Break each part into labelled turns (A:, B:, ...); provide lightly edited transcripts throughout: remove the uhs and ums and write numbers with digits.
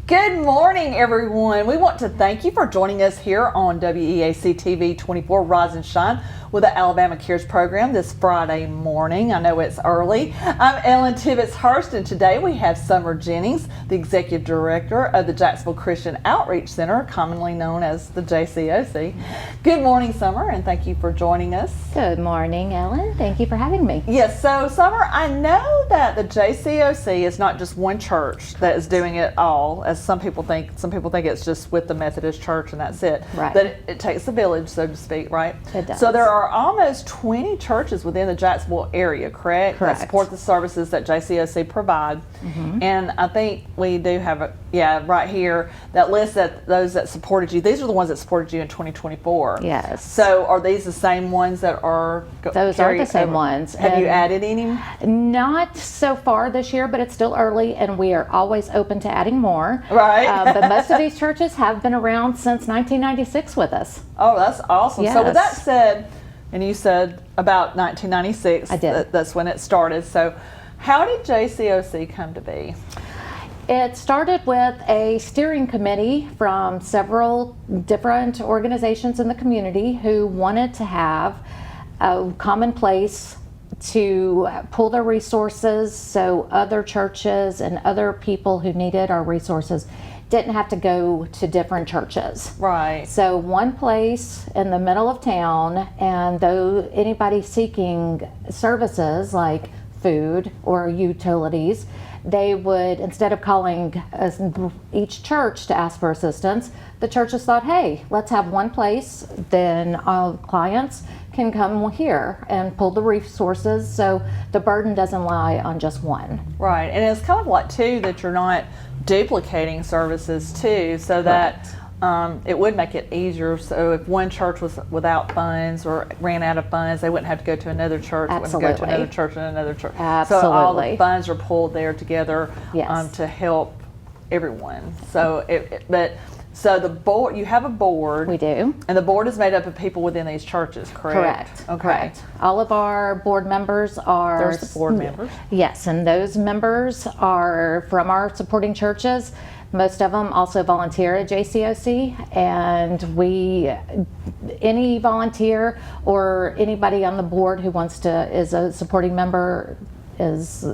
A: Good morning, everyone. We want to thank you for joining us here on WEAC TV 24 Rise and Shine with the Alabama Cares program this Friday morning. I know it's early. I'm Ellen Tibbetts-Hurst, and today we have Summer Jennings, the Executive Director of the Jacksonville Christian Outreach Center, commonly known as the JCOC. Good morning, Summer, and thank you for joining us.
B: Good morning, Ellen. Thank you for having me.
A: Yes, so Summer, I know that the JCOC is not just one church that is doing it all, as some people think. Some people think it's just with the Methodist Church and that's it.
B: Right.
A: But it takes a village, so to speak, right?
B: It does.
A: So there are almost 20 churches within the Jacksonville area, correct?
B: Correct.
A: That support the services that JCOC provide.
B: Mm-hmm.
A: And I think we do have right here, that list that those that supported you. These are the ones that supported you in 2024.
B: Yes.
A: So are these the same ones that are
B: Those are the same ones.
A: Have you added any?
B: Not so far this year, but it's still early, and we are always open to adding more.
A: Right.
B: But most of these churches have been around since 1996 with us.
A: Oh, that's awesome. So with that
B: Yes.
A: said, and you said about 1996,
B: I did.
A: That's when it started. So how did JCOC come to be?
B: It started with a steering committee from several different organizations in the community who wanted to have a common place to pull their resources so other churches and other people who needed our resources didn't have to go to different churches.
A: Right.
B: So one place in the middle of town, and though anybody seeking services like food or utilities, they would, instead of calling each church to ask for assistance, the churches thought, hey, let's have one place, then our clients can come here and pull the resources so the burden doesn't lie on just one.
A: Right. And it's kind of like, too, that you're not duplicating services, too, so that it would make it easier. So if one church was without funds or ran out of funds, they wouldn't have to go to another church.
B: Absolutely.
A: Wouldn't go to another church and another church.
B: Absolutely.
A: So all the funds are pulled there together
B: Yes.
A: to help everyone. So so the board, you have a board.
B: We do.
A: And the board is made up of people within these churches, correct?
B: Correct.
A: Okay.
B: Correct. All of our board members are.
A: There's the board members.
B: Yes, and those members are from our supporting churches. Most of them also volunteer at JCOC, and any volunteer or anybody on the board who wants to is a supporting member is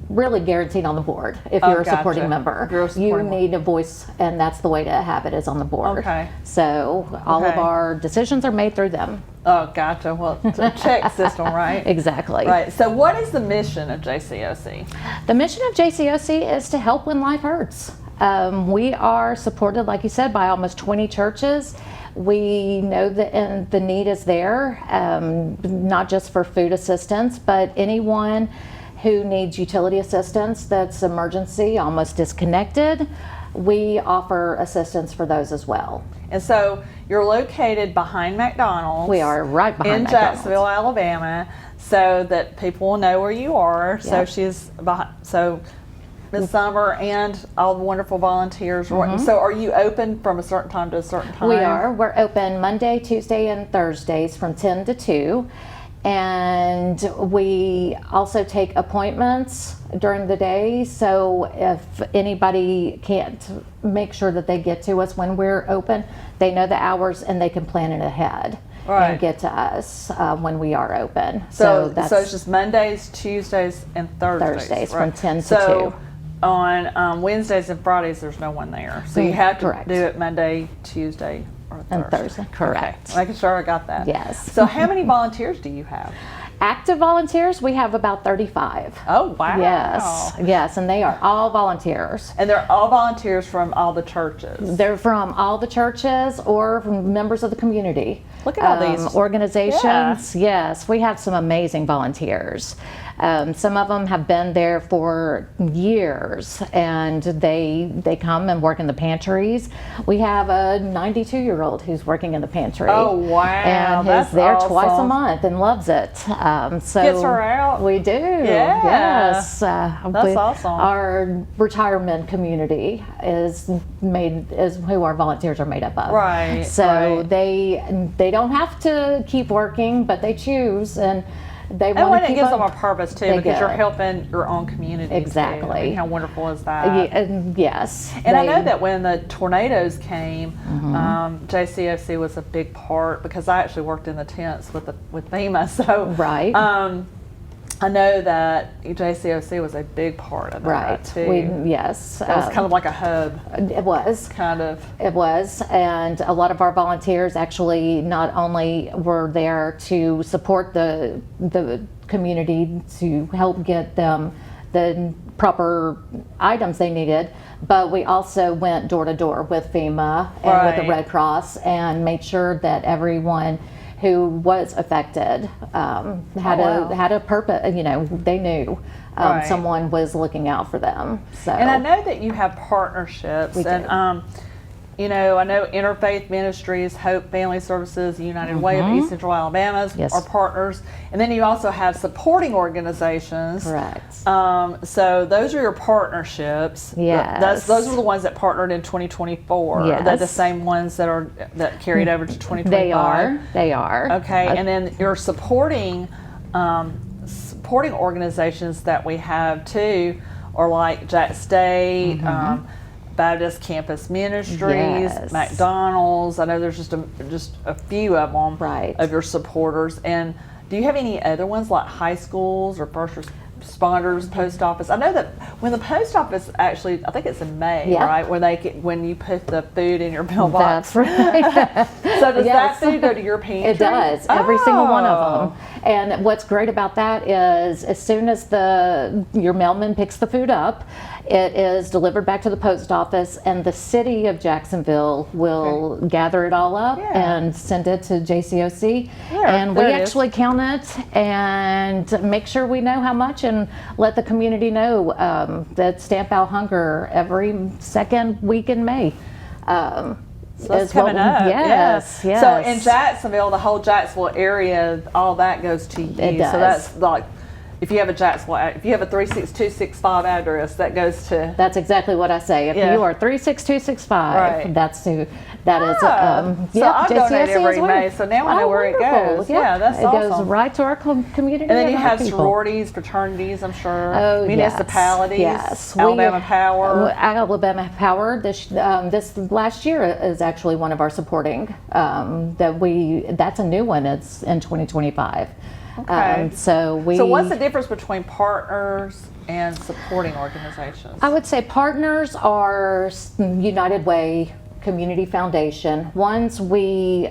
B: really guaranteed on the board. If you're a
A: gotcha.
B: supporting member,
A: You're a supporting
B: you need a voice, and that's the way to have it, is on the board.
A: Okay.
B: So all of
A: Okay.
B: our decisions are made through them.
A: Oh, gotcha. Well, it's a check system, right?
B: Exactly.
A: Right. So what is the mission of JCOC?
B: The mission of JCOC is to help when life hurts. We are supported, like you said, by almost 20 churches. We know that the need is there, not just for food assistance, but anyone who needs utility assistance that's emergency, almost disconnected. We offer assistance for those as well.
A: And so you're located behind McDonald's.
B: We are right behind
A: in
B: McDonald's.
A: Jacksonville, Alabama, so that people will know where you are. So
B: Yep.
A: she's behind. So Ms. Summer and all the wonderful volunteers.
B: Mm-hmm.
A: So are you open from a certain time to a certain time?
B: We are. We're open Monday, Tuesday, and Thursdays from 10 to 2. And we also take appointments during the day. So if anybody can't make sure that they get to us when we're open, they know the hours and they can plan it ahead.
A: Right.
B: And get to us when we are open.
A: So it's just Mondays, Tuesdays, and Thursdays.
B: Thursdays
A: right?
B: from 10 to
A: so
B: 2.
A: On Wednesdays and Fridays, there's no one there. So you have to
B: Correct.
A: do it Monday, Tuesday, or Thursday.
B: And Thursday, correct.
A: Okay. Making sure I got that.
B: Yes.
A: So how many volunteers do you have?
B: Active volunteers, we have about 35.
A: Oh, wow.
B: Yes, and they are all volunteers.
A: And they're all volunteers from all the churches.
B: They're from all the churches or from members of the community.
A: Look at all these.
B: Organizations. Yes, we have some amazing volunteers. Some of them have been there for years, and they come and work in the pantries. We have a 92-year-old who's working in the pantry.
A: Oh, wow.
B: And
A: That's
B: is there
A: awesome.
B: twice a month and loves it. So
A: Gets her out.
B: We do.
A: Yeah.
B: Yes.
A: That's awesome.
B: Our retirement community is who our volunteers are made up of.
A: Right.
B: So
A: right.
B: they don't have to keep working, but they choose, and they
A: And
B: want to
A: it
B: keep
A: gives them a
B: up.
A: purpose too,
B: They
A: because you're
B: do.
A: helping your own community. too.
B: Exactly.
A: I mean, how wonderful is that?
B: Yes.
A: And I know that when the tornadoes came,
B: Mm-hmm.
A: JCOC was a big part, because I actually worked in the tents with FEMA. So
B: Right.
A: I know that JCOC was a big part of that
B: Right.
A: too.
B: Yes.
A: That was kind of like a hub,
B: It was.
A: kind of.
B: It was, and a lot of our volunteers actually not only were there to support the community to help get them the proper items they needed, but we also went door to door with FEMA and with the
A: Right.
B: Red Cross and made sure that everyone who was affected had a purpose. You know, they knew
A: Right.
B: someone was looking out for them. So,
A: And I know that you have partnerships,
B: We do.
A: and you know, I know Interfaith Ministries, Hope Family Services, United Way of East Central Alabama
B: Yes.
A: are partners, and then you also have supporting organizations.
B: correct.
A: So those are your partnerships.
B: Yes.
A: Those are the ones that partnered in 2024. Are they the
B: Yes.
A: same ones that carried over to 2025?
B: They are.
A: Okay, and then your supporting organizations that we have too are like Jack State, Baptist Campus Ministries,
B: Yes.
A: McDonald's. I know there's just a few of them,
B: Right.
A: of your supporters. And do you have any other ones like high schools or first responders, post office? I know that when the post office actually, I think it's in May,
B: Yeah.
A: right? When you put the food in your mailbox.
B: That's right.
A: So does that
B: Yes.
A: food go to your pantry?
B: It does, every single one of
A: Oh.
B: them. And what's great about that is as soon as your mailman picks the food up, it is delivered back to the post office, and the city of Jacksonville will gather it all up
A: Yeah.
B: and send it to JCOC.
A: There-
B: And
A: there
B: we
A: it is.
B: actually count it and make sure we know how much and let the community know that Stamp Out Hunger every second week in May.
A: So that's
B: is what
A: coming up.
B: Yes,
A: yeah.
B: yes.
A: So in Jacksonville, the whole Jacksonville area, all that goes to you.
B: It does.
A: So that's like, if you have a 36265 address, that goes to.
B: That's exactly what I say. If
A: Yeah.
B: you are 36265,
A: Right.
B: that's who. That is.
A: So I donate
B: JCOC
A: every
B: as well.
A: May, so now I know where it
B: wonderful.
A: goes. Yeah, that's
B: it goes
A: awesome.
B: right to our community.
A: And then you
B: our
A: have
B: people.
A: sororities, fraternities, I'm sure.
B: Oh,
A: Municipalities.
B: Yes.
A: Alabama Power.
B: Alabama Power. This last year is actually one of our supporting. That's a new one. It's in 2025.
A: Okay.
B: So
A: what's the difference between partners and supporting organizations?
B: I would say partners are United Way, Community Foundation. Ones we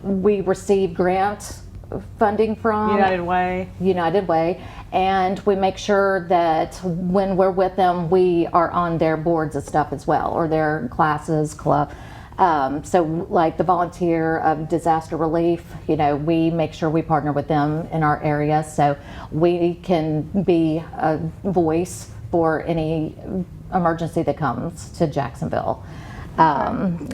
B: receive grant funding from United Way, and we make sure that when we're with them, we are on their boards and stuff as well, or their classes, club. So like the volunteer of disaster relief, we make sure we partner with them in our area so we can be a voice for any emergency that comes to Jacksonville.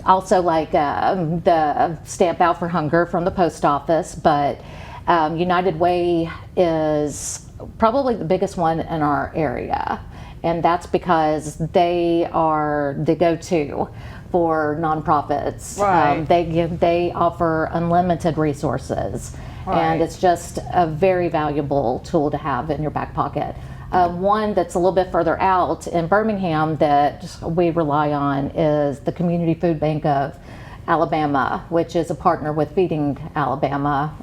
B: Also like the Stamp Out for Hunger from the post office, but United Way is probably the biggest one in our area. And that's because they are the go-to for nonprofits.
A: Right.
B: They offer unlimited resources,
A: Right.
B: and it's just a very valuable tool to have in your back pocket. One that's a little bit further out in Birmingham that we rely on is the Community Food Bank of Alabama, which is a partner with Feeding Alabama,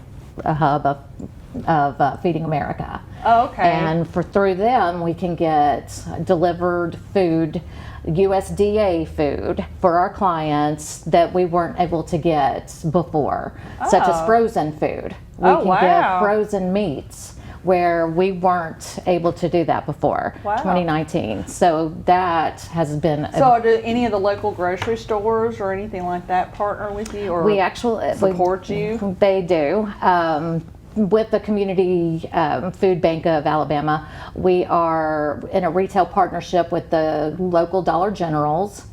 B: a hub of Feeding America.
A: Oh, okay.
B: And through them, we can get delivered food, USDA food for our clients that we weren't able to get before, such as
A: Oh.
B: frozen food. We
A: Oh,
B: can
A: wow.
B: get frozen meats where we weren't able to do that before,
A: Wow.
B: 2019. So that has been
A: So do any of the local grocery stores or anything like that partner with you, or
B: we actually
A: support you?
B: They do. With the Community Food Bank of Alabama, we are in a retail partnership with the local Dollar Generals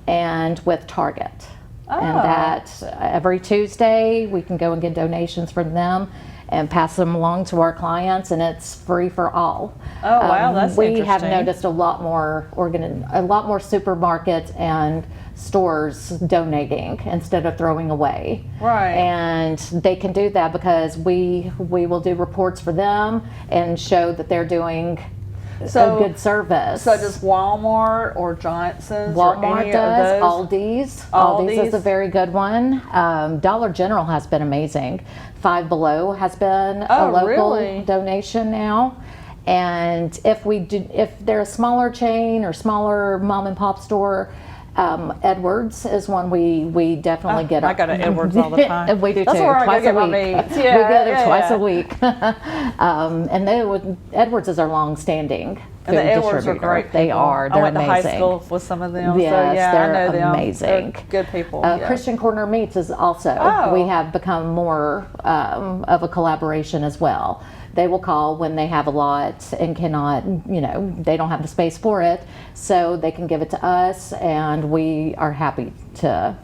B: and with Target. And
A: Oh.
B: that every Tuesday we can go and get donations from them. and pass them along to our clients, and it's free for all.
A: Oh wow, that's
B: we
A: interesting.
B: have noticed a lot more supermarkets and stores donating instead of throwing away.
A: Right.
B: And they can do that because we will do reports for them and show that they're doing a good service.
A: So does Walmart or Johnson's
B: Walmart
A: or any
B: does,
A: of those?
B: Aldi's is a very good one. Dollar General has been amazing. Five Below has been a local donation now. And if they're a smaller chain or smaller mom and pop store, Edwards is one we definitely get.
A: I go to Edwards all the time.
B: We do
A: That's
B: too.
A: where
B: Twice
A: I
B: a
A: go
B: week.
A: get my meats.
B: We go there twice a week. And Edwards is our long-standing food
A: And the Edwards are
B: distributor.
A: great.
B: They are. They're
A: I went
B: amazing.
A: to high school with some of them.
B: Yes,
A: so yeah,
B: they're
A: I know them.
B: amazing.
A: They're good people.
B: Christian Corner Meats is also. We have become more of a collaboration as well. They will call when they have a lot and cannot, they don't have the space for it, so they can give it to us, and we are happy to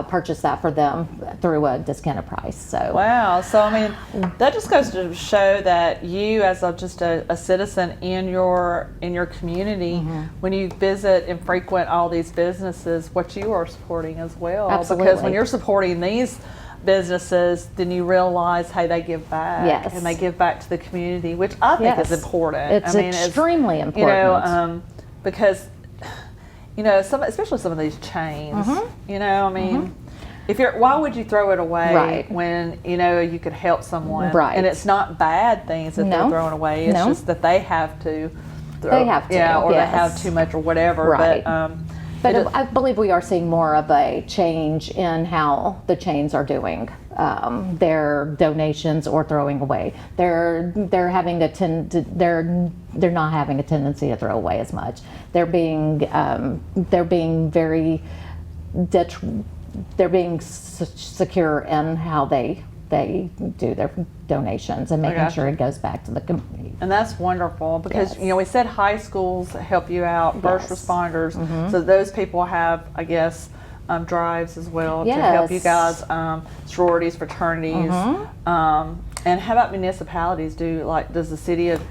B: purchase that for them through a discounted price. So
A: wow, so I mean, that just goes to show that you, as just a citizen in your community, when you visit and frequent all these businesses, what you are supporting as well.
B: Absolutely.
A: Because when you're supporting these businesses, then you realize, hey, they give back.
B: Yes.
A: And they give back to the community, which I think is important.
B: It's extremely important.
A: Because especially some of these chains, why would you throw it away when you could help someone?
B: Right.
A: And it's not bad things that they're throwing away. It's just that they have to.
B: They have to,
A: or they have too much or whatever.
B: Right.
A: But
B: I believe we are seeing more of a change in how the chains are doing their donations or throwing away. They're having they're not having a tendency to throw away as much. They're being very secure in how they do their donations and making sure it goes back to the community.
A: And that's wonderful because we said high schools help you out, first responders, so those people have, I guess, drives as well to help you guys, sororities, fraternities, and how about municipalities? Does the city of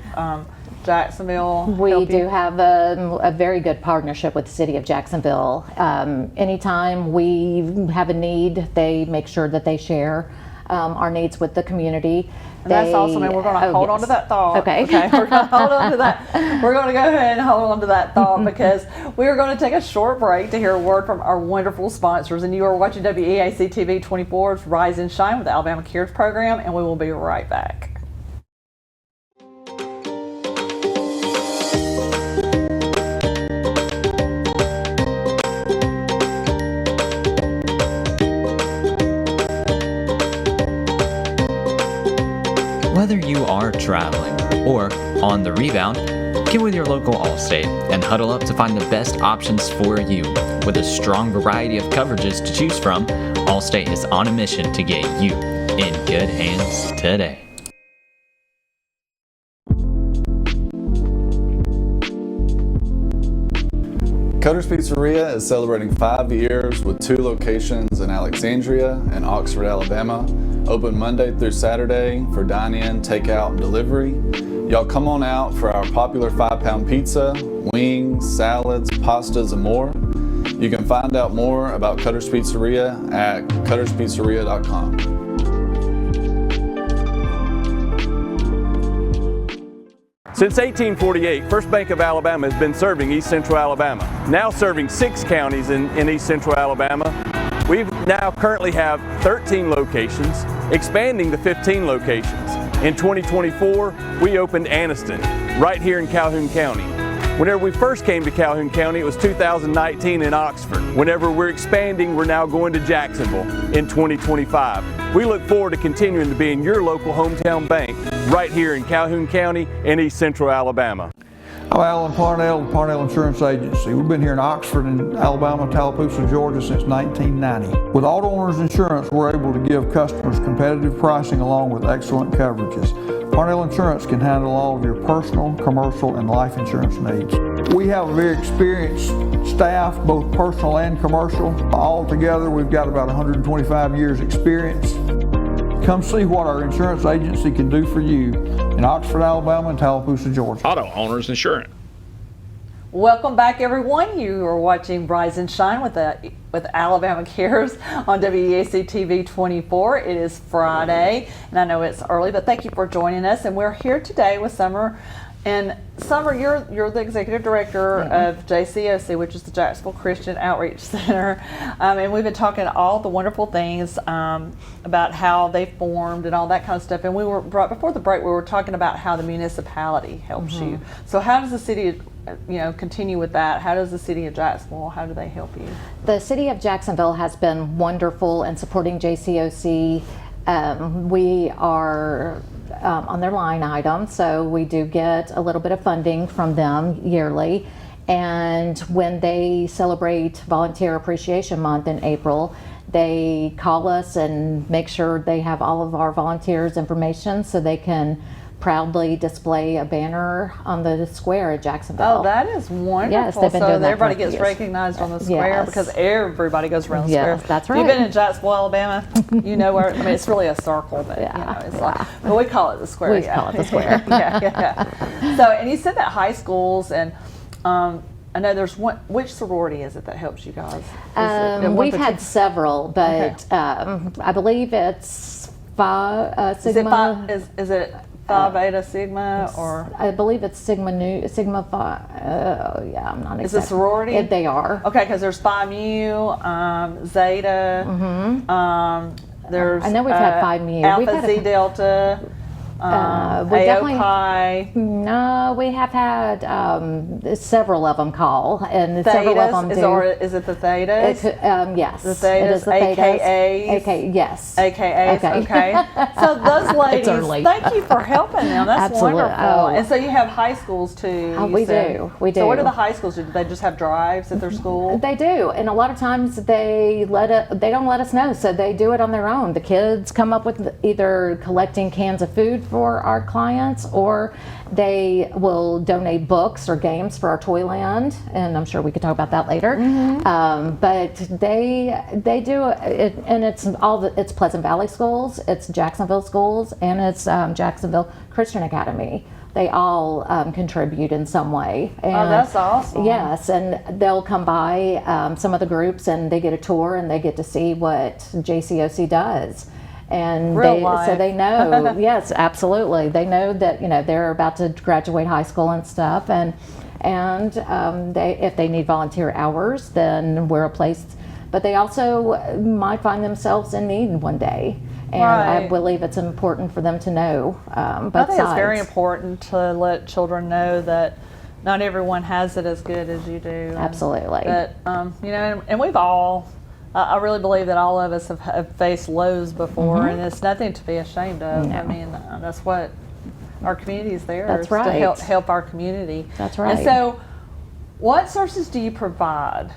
A: Jacksonville help you?
B: We do have a very good partnership with the city of Jacksonville. Anytime we have a need, they make sure that they share our needs with the community.
A: And that's awesome, and we're going to hold on to that thought.
B: Okay.
A: We're going to hold on to that. We're going to go ahead and hold on to that thought because we are going to take a short break to hear a word from our wonderful sponsors. And you are watching WEAC TV 24's Rise and Shine with the Alabama Cares program, and we will be right back.
C: Whether you are traveling or on the rebound, get with your local Allstate and huddle up to find the best options for you. With a strong variety of coverages to choose from, Allstate is on a mission to get you in good hands today.
D: Cutter's Pizzeria is celebrating 5 years with 2 locations in Alexandria and Oxford, Alabama. Open Monday through Saturday for dine-in, takeout, and delivery. Y'all come on out for our popular 5-pound pizza, wings, salads, pastas, and more. You can find out more about Cutter's Pizzeria at cutterspizzeria.com.
E: Since 1848, First Bank of Alabama has been serving East Central Alabama, now serving 6 counties in East Central Alabama. We now currently have 13 locations, expanding to 15 locations. In 2024, we opened Anniston, right here in Calhoun County. Whenever we first came to Calhoun County, it was 2019 in Oxford. Whenever we're expanding, we're now going to Jacksonville in 2025. We look forward to continuing to be in your local hometown bank right here in Calhoun County and East Central Alabama.
F: I'm Alan Parnell with Parnell Insurance Agency. We've been here in Oxford and Alabama, Tallapoosa, Georgia since 1990. With Auto Owners Insurance, we're able to give customers competitive pricing along with excellent coverages. Parnell Insurance can handle all of your personal, commercial, and life insurance needs. We have a very experienced staff, both personal and commercial. All together, we've got about 125 years experience. Come see what our insurance agency can do for you in Oxford, Alabama and Tallapoosa, Georgia.
G: Auto Owners Insurance.
A: Welcome back, everyone. You are watching Rise and Shine with Alabama Cares on WEAC TV 24. It is Friday, and I know it's early, but thank you for joining us. And we're here today with Summer. And Summer, you're the executive director of JCOC, which is the Jacksonville Christian Outreach Center, and we've been talking all the wonderful things about how they formed and all that kind of stuff. And we were right before the break, we were talking about how the municipality helps you. So how does the city, continue with that? How does the city of Jacksonville? How do they help you?
B: The city of Jacksonville has been wonderful in supporting JCOC. We are on their line item, so we do get a little bit of funding from them yearly. And when they celebrate Volunteer Appreciation Month in April, they call us and make sure they have all of our volunteers' information so they can proudly display a banner on the square at Jacksonville.
A: Oh, that is wonderful.
B: Yes, they've been doing that
A: everybody
B: for
A: gets
B: years.
A: recognized on the square
B: Yes.
A: because everybody goes around the
B: Yes,
A: square.
B: that's
A: If you've
B: right.
A: been in Jacksonville, Alabama, you know where, it's really a circle, but it's like, but we call it the square.
B: We call it the square.
A: yeah. So, and you said that high schools, and I know there's one, which sorority is it that helps you guys?
B: We've had several, but I believe it's Phi Sigma.
A: Is it Phi Beta Sigma, or?
B: I believe it's Sigma Phi. Yeah, I'm not exactly.
A: Is it sorority?
B: They are.
A: Okay, because there's Phi Mu, Zeta. There's
B: I know we've had Phi Mu.
A: Alpha Xi Delta.
B: we
A: AO Pi.
B: No, we have had several of them call, and several of them do.
A: Or is it the Thetas?
B: Yes.
A: The Thetas,
B: it is the
A: AKAs?
B: Yes.
A: AKAs, okay. So those ladies, thank you for helping them. That's
B: Absolutely.
A: wonderful.
B: Oh.
A: And so you have high schools too.
B: We do.
A: So what do the high schools do? Do they just have drives at their school?
B: They do, and a lot of times they don't let us know, so they do it on their own. The kids come up with either collecting cans of food for our clients, or they will donate books or games for our Toyland, and I'm sure we could talk about that later. But they do it, and it's Pleasant Valley schools, it's Jacksonville schools, and it's Jacksonville Christian Academy. They all contribute in some way. And
A: oh, that's awesome.
B: Yes, and they'll come by some of the groups, and they get a tour, and they get to see what JCOC does. And so they know, yes, absolutely. They know that they're about to graduate high school and stuff, and if they need volunteer hours, then we're a place. But they also might find themselves in need one day. And I believe it's important for them to know both
A: I think
B: sides.
A: it's very important to let children know that not everyone has it as good as you do.
B: Absolutely.
A: That and we've all. I really believe that all of us have faced lows before, and it's nothing to be ashamed of.
B: No.
A: I mean, that's what our community is there.
B: That's
A: is
B: right.
A: To help our community.
B: That's right.
A: And so, what services do you provide?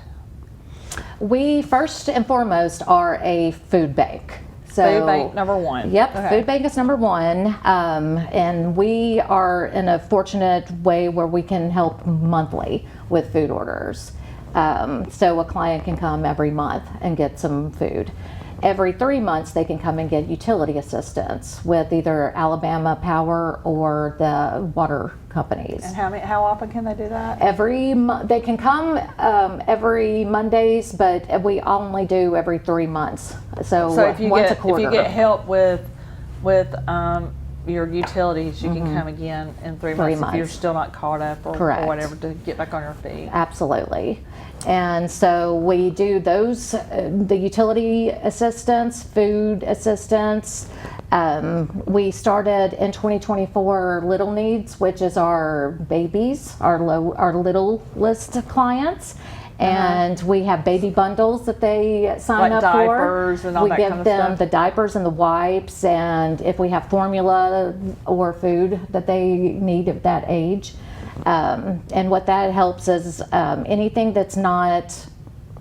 B: We first and foremost are a food bank. So,
A: Food bank number one.
B: Yep,
A: Okay.
B: food bank is number one, and we are in a fortunate way where we can help monthly with food orders. So a client can come every month and get some food. Every 3 months, they can come and get utility assistance with either Alabama Power or the water companies.
A: And how often can they do that?
B: They can come every Mondays, but we only do every 3 months. So
A: if you
B: once a quarter.
A: If you get help with your utilities, you can come again in 3 months if you're still not caught up or whatever, to get back on your feet.
B: Absolutely. And so we do those, the utility assistance, food assistance. We started in 2024 Little Needs, which is our babies, our littlest clients. And we have baby bundles that they sign
A: Like
B: up for.
A: diapers and all
B: we
A: that
B: give
A: kind of
B: them
A: stuff?
B: the diapers and the wipes, and if we have formula or food that they need at that age. And what that helps is anything that's not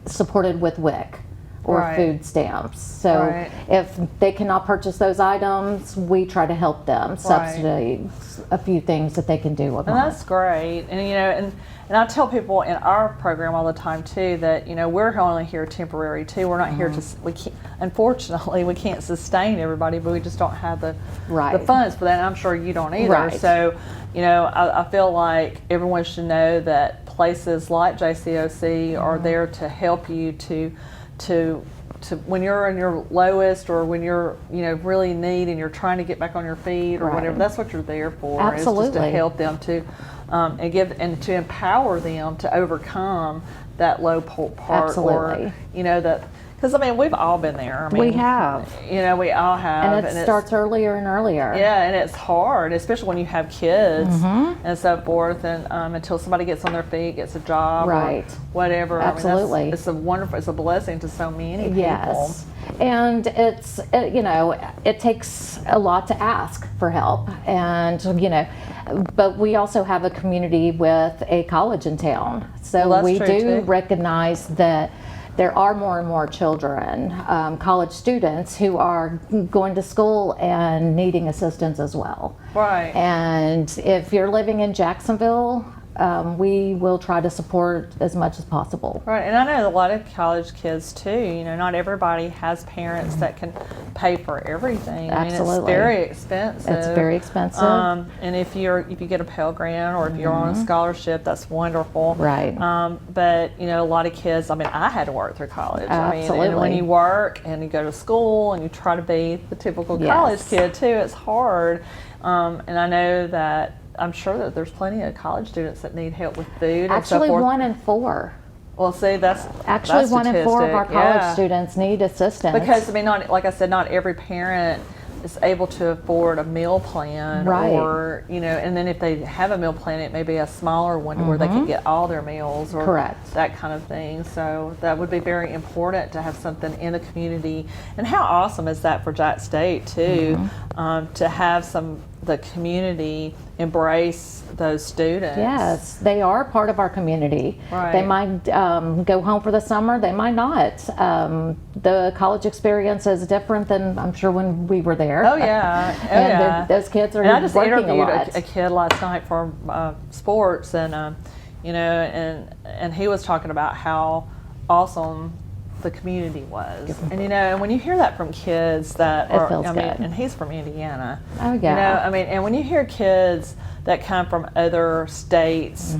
B: supported with WIC. or
A: Right.
B: food stamps. So
A: Right.
B: if they cannot purchase those items, we try to help them subsidize a few things that they can do a
A: And
B: month.
A: that's great. And and I tell people in our program all the time too that we're only here temporary too. We're not here to we can't, unfortunately we can't sustain everybody, but we just don't have the
B: Right.
A: funds for that. And I'm sure you don't either.
B: Right.
A: So I feel like everyone should know that places like JCOC are there to help you to when you're in your lowest, or when you're really in need and you're trying to get back on your feet or
B: Right.
A: whatever. That's what you're there for. Is just to
B: Absolutely.
A: help them to and to empower them to overcome that low part.
B: Absolutely.
A: Or that, because we've all been there.
B: We have.
A: We all have.
B: And it starts earlier and earlier.
A: Yeah, and it's hard, especially when you have kids and so forth, and until somebody gets on their feet, gets a job,
B: Right.
A: or whatever.
B: Absolutely.
A: It's a blessing to so many people.
B: Yes. And it takes a lot to ask for help. And, but we also have a community with a college in town. So
A: Well, that's
B: we
A: true,
B: do
A: too.
B: recognize that there are more and more children, college students, who are going to school and needing assistance as well.
A: Right.
B: And if you're living in Jacksonville, we will try to support as much as possible.
A: Right, and I know a lot of college kids too. Not everybody has parents that can pay for everything. It's
B: Absolutely.
A: very expensive.
B: It's very expensive.
A: And if you get a Pell Grant, or if you're on a scholarship, that's wonderful.
B: Right.
A: But a lot of kids. I had to work through college. and when
B: Absolutely.
A: you work and you go to school and you try to be the typical
B: Yes.
A: college kid too, it's hard. And I know that. I'm sure that there's plenty of college students that need help with food and so
B: Actually,
A: forth.
B: 1 in 4.
A: Well, see, that's
B: Actually,
A: that's
B: 1 in 4 of our
A: statistic,
B: college
A: yeah.
B: students need assistance.
A: Because not like I said, not every parent is able to afford a meal plan,
B: Right.
A: or and then if they have a meal plan, it may be a smaller one where they can get all their meals, or
B: Correct.
A: that kind of thing. So that would be very important to have something in the community. And how awesome is that for Jack State too, to have the community embrace those students.
B: Yes, they are part of our community.
A: Right.
B: They might go home for the summer, they might not. The college experience is different than I'm sure when we were there.
A: Oh yeah,
B: And those kids are
A: And I just
B: working a
A: interviewed
B: lot.
A: a kid last night for sports, and and he was talking about how awesome the community was, and and when you hear that from kids that are,
B: feels good.
A: and he's from Indiana.
B: Oh, yeah.
A: And when you hear kids that come from other states,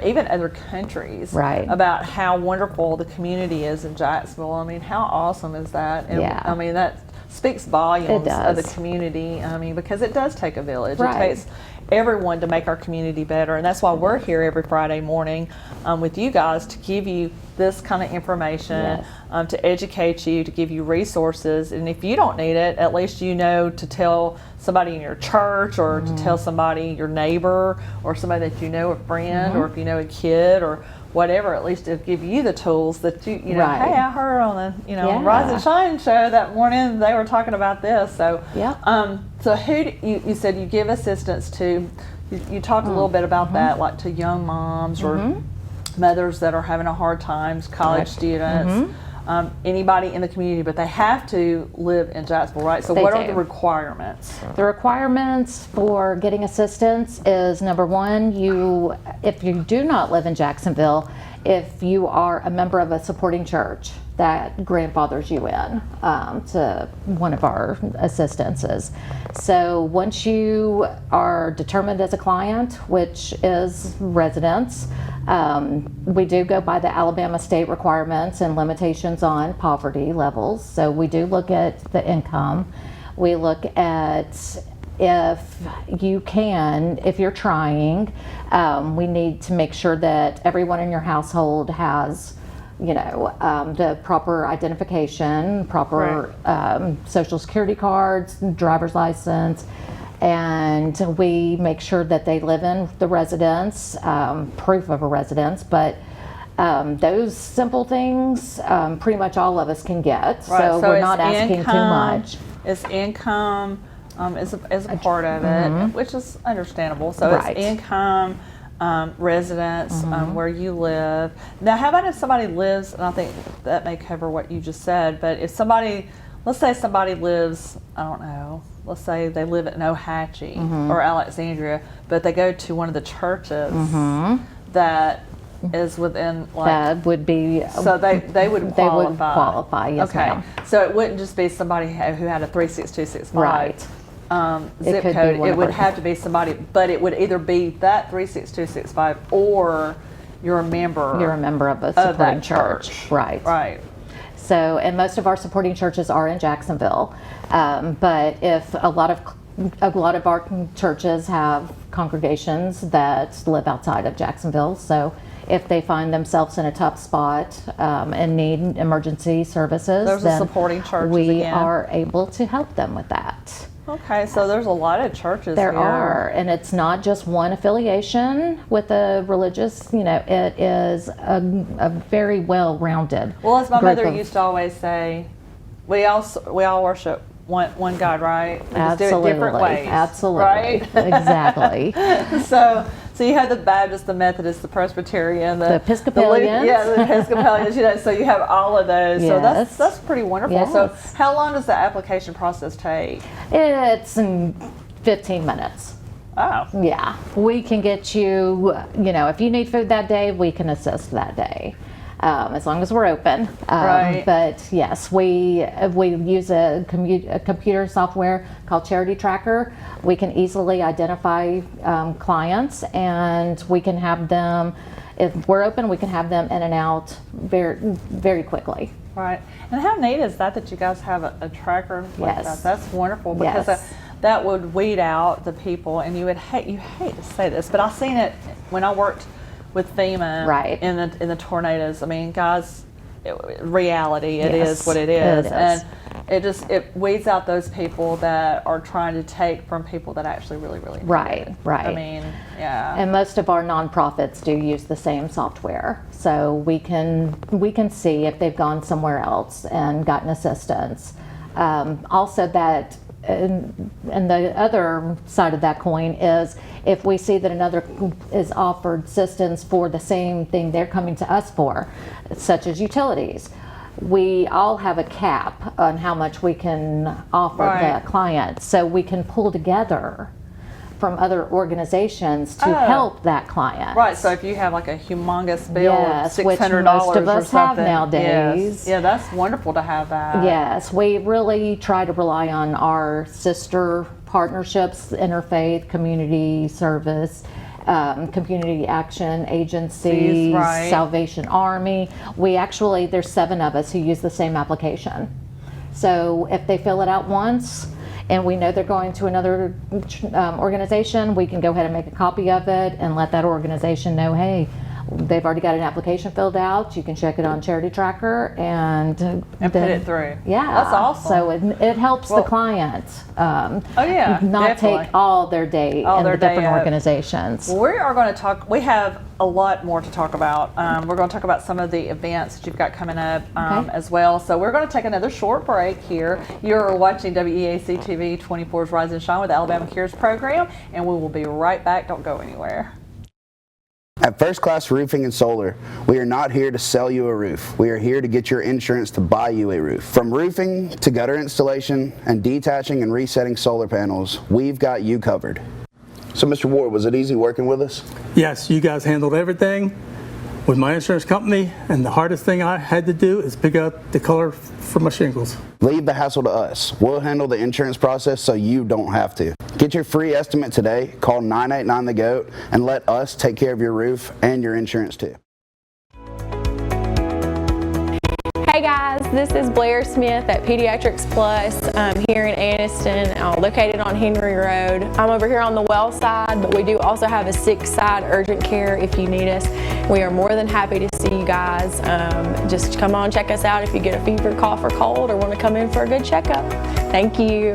A: even other countries,
B: Mm-hmm. Right.
A: about how wonderful the community is in Jacksonville. How awesome is that? And
B: Yeah.
A: that speaks volumes
B: It
A: of the
B: does.
A: community. Because it does take a village.
B: Right.
A: It takes everyone to make our community better, and that's why we're here every Friday morning with you guys to give you this kind of information,
B: Yes.
A: to educate you, to give you resources. And if you don't need it, at least to tell somebody in your church, or to tell somebody, your neighbor, or somebody that a friend, or if you know a kid or whatever, at least it'll give you the tools that
B: Right.
A: hey, I heard on the
B: Yeah.
A: Rise and Shine show that morning they were talking about this. So
B: Yeah.
A: so who you said you give assistance to? You talked a little bit about that, like to young moms or mothers that are having a hard times, college students, anybody in the community, but they have to live in Jacksonville, right? So
B: They
A: what are
B: do.
A: the requirements?
B: The requirements for getting assistance is, number one, if you do not live in Jacksonville, if you are a member of a supporting church that grandfathers you in to one of our assistances. So once you are determined as a client, which is residents, we do go by the Alabama state requirements and limitations on poverty levels. So we do look at the income. We look at if you're trying, we need to make sure that everyone in your household has, the proper identification, proper social security cards, driver's license, and we make sure that they live in the residence, proof of a residence, but those simple things, pretty much all of us can get.
A: Right,
B: So we're
A: it's
B: not asking too
A: income,
B: much.
A: It's income is a part of it, which is understandable. So
B: Right.
A: it's income, residents where you live. Now, how about if somebody lives, and I think that may cover what you just said, but if somebody, let's say somebody lives, I don't know, let's say they live at Nohatchee or Alexandria, but they go to one of the churches that is within, like,
B: That would be,
A: so they would qualify.
B: They would qualify, yes,
A: okay.
B: ma'am.
A: So it wouldn't just be somebody who had a 36265
B: Right.
A: zip
B: could be
A: code.
B: one
A: It
B: of
A: would
B: our-
A: have to be somebody, but it would either be that 36265 or you're a member.
B: You're a member of a
A: of
B: supporting
A: that
B: church. Right.
A: Right.
B: So, and most of our supporting churches are in Jacksonville. But if a lot of our churches have congregations that live outside of Jacksonville, so if they find themselves in a tough spot and need emergency services,
A: There's a
B: then
A: supporting churches
B: we
A: again.
B: are able to help them with that.
A: Okay, so there's a lot of churches
B: There
A: here.
B: are, and it's not just one affiliation with a religious, it is a very well-rounded
A: Well, as my
B: group
A: mother
B: of-
A: used to always say, we all worship one God, right? We just do it different ways.
B: Absolutely.
A: Right?
B: Exactly.
A: So you have the Baptist, the Methodist, the Presbyterian, the
B: Episcopalians.
A: the Episcopalians. So you have all of those. So
B: Yes.
A: that's pretty wonderful.
B: Yes.
A: So how long does the application process take?
B: It's in 15 minutes.
A: Oh,
B: Yeah. We can get you, if you need food that day, we can assist that day. As long as we're open.
A: Right.
B: But yes, we use a computer software called Charity Tracker. We can easily identify clients, and we can have them, if we're open, we can have them in and out very, very quickly.
A: right. And how neat is that you guys have a tracker like
B: Yes.
A: that? That's wonderful because
B: Yes.
A: that would weed out the people, and you hate to say this, but I've seen it when I worked with FEMA
B: Right.
A: in the tornadoes. I mean, guys, reality, it
B: Yes,
A: is what it is.
B: it is.
A: And it weeds out those people that are trying to take from people that actually really need
B: Right,
A: it.
B: right.
A: I mean, yeah.
B: And most of our nonprofits do use the same software, so we can see if they've gone somewhere else and gotten assistance. Also, that and the other side of that coin is if we see that another is offered assistance for the same thing they're coming to us for, such as utilities. We all have a cap on how much we can offer
A: Right.
B: the client, so we can pull together from other organizations to
A: Oh.
B: help that client.
A: Right, so if you have like a humongous bill
B: Yes,
A: of
B: which
A: $600
B: most of us
A: or something,
B: have nowadays.
A: Yes. Yeah, that's wonderful to have that.
B: Yes, we really try to rely on our sister partnerships, Interfaith, Community Service, Community Action Agency,
A: Right.
B: Salvation Army. There's 7 of us who use the same application. So if they fill it out once, and we know they're going to another organization, we can go ahead and make a copy of it and let that organization know, hey, they've already got an application filled out. You can check it on Charity Tracker and
A: put it through.
B: Yeah,
A: That's awesome.
B: So it helps the client.
A: Oh yeah,
B: not
A: definitely.
B: take all their day in
A: their
B: the different
A: day up.
B: organizations.
A: Well, we are going to talk. We have a lot more to talk about. We're going to talk about some of the events that you've got coming up
B: Okay.
A: as well. So we're going to take another short break here. You're watching WEAC TV 24's Rise and Shine with the Alabama Cares program, and we will be right back. Don't go anywhere.
G: At First Class Roofing and Solar, we are not here to sell you a roof. We are here to get your insurance to buy you a roof. From roofing to gutter installation and detaching and resetting solar panels, we've got you covered. So, Mr. Ward, was it easy working with us?
H: Yes, you guys handled everything with my insurance company, and the hardest thing I had to do is pick out the color for my shingles.
G: Leave the hassle to us. We'll handle the insurance process so you don't have to. Get your free estimate today. Call 989-THE-GOAT and let us take care of your roof and your insurance too.
I: Hey guys, this is Blair Smith at Pediatrics Plus here in Anniston, located on Henry Road. I'm over here on the well side, but we do also have a sick side urgent care if you need us. We are more than happy to see you guys. Just come on, check us out if you get a fever, cough, or cold, or want to come in for a good checkup. Thank you.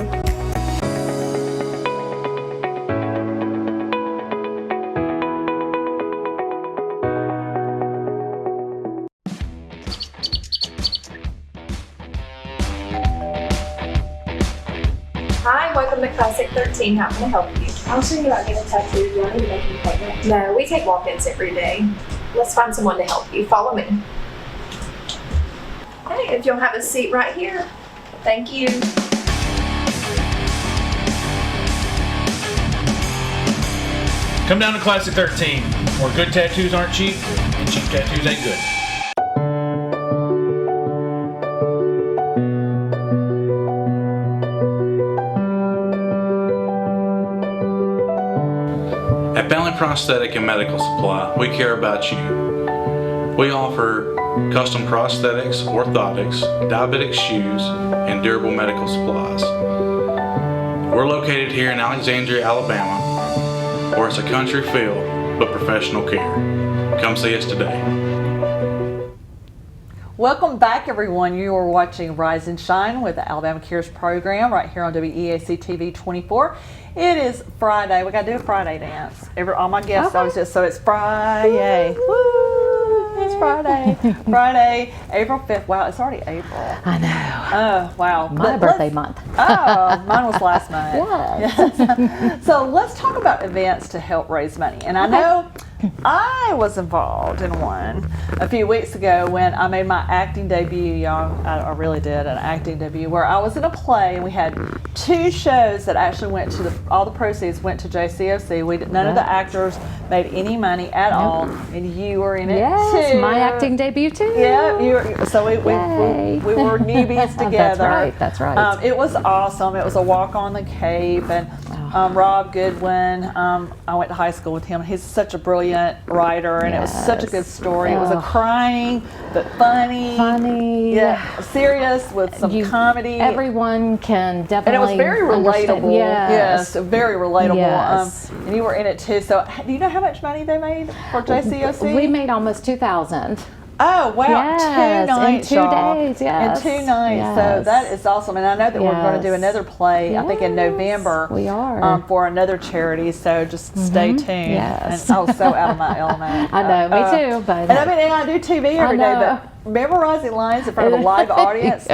J: Hi, welcome to Classic 13. How can I help you?
K: I was thinking about getting a tattoo. Do I need to make an appointment?
J: No, we take walk-ins every day. Let's find someone to help you. Follow me. Okay, if you'll have a seat right here. Thank you.
L: Come down to Classic 13, where good tattoos aren't cheap, and cheap tattoos ain't good. At Family Prosthetic and Medical Supply, we care about you. We offer custom prosthetics, orthotics, diabetic shoes, and durable medical supplies. We're located here in Alexandria, Alabama, where it's a country feel, but professional care. Come see us today.
A: Welcome back, everyone. You are watching Rise and Shine with the Alabama Cares program right here on WEAC TV 24. It is Friday. We got to do a Friday dance. All my guests always just, so it's Friday. Woo! It's Friday. Friday, April 5th. Wow, it's already April.
B: I know.
A: Oh, wow.
B: My birthday month.
A: Oh, mine was last month.
B: Yes.
A: So let's talk about events to help raise money. And I know I was involved in one a few weeks ago when I made my acting debut, y'all. I really did an acting debut where I was in a play, and we had 2 shows that actually went to all the proceeds went to JCOC. None of the actors made any money at all, and you were in it too.
B: My acting debut too.
A: Yeah, so we were newbies together.
B: That's right.
A: It was awesome. It was a walk on the Cape, and Rob Goodwin. I went to high school with him. He's such a brilliant writer, and it was such a good story. It was a crying but funny, serious with some comedy.
B: Everyone can definitely.
A: And it was very relatable.
B: Yes,
A: very relatable.
B: Yes.
A: And you were in it too. So, do you know how much money they made for JCOC?
B: We made almost $2,000.
A: Oh, wow.
B: Yes,
A: 2 nights,
B: in 2 days, yes.
A: In 2 nights.
B: Yes.
A: So that is awesome. And I know that we're going to do another play, I think in November.
B: We are.
A: For another charity. So just stay tuned.
B: Yes.
A: And I was so out of my element.
B: I know, me too. But
A: and I do TV every day, but memorizing lines in front of a live audience,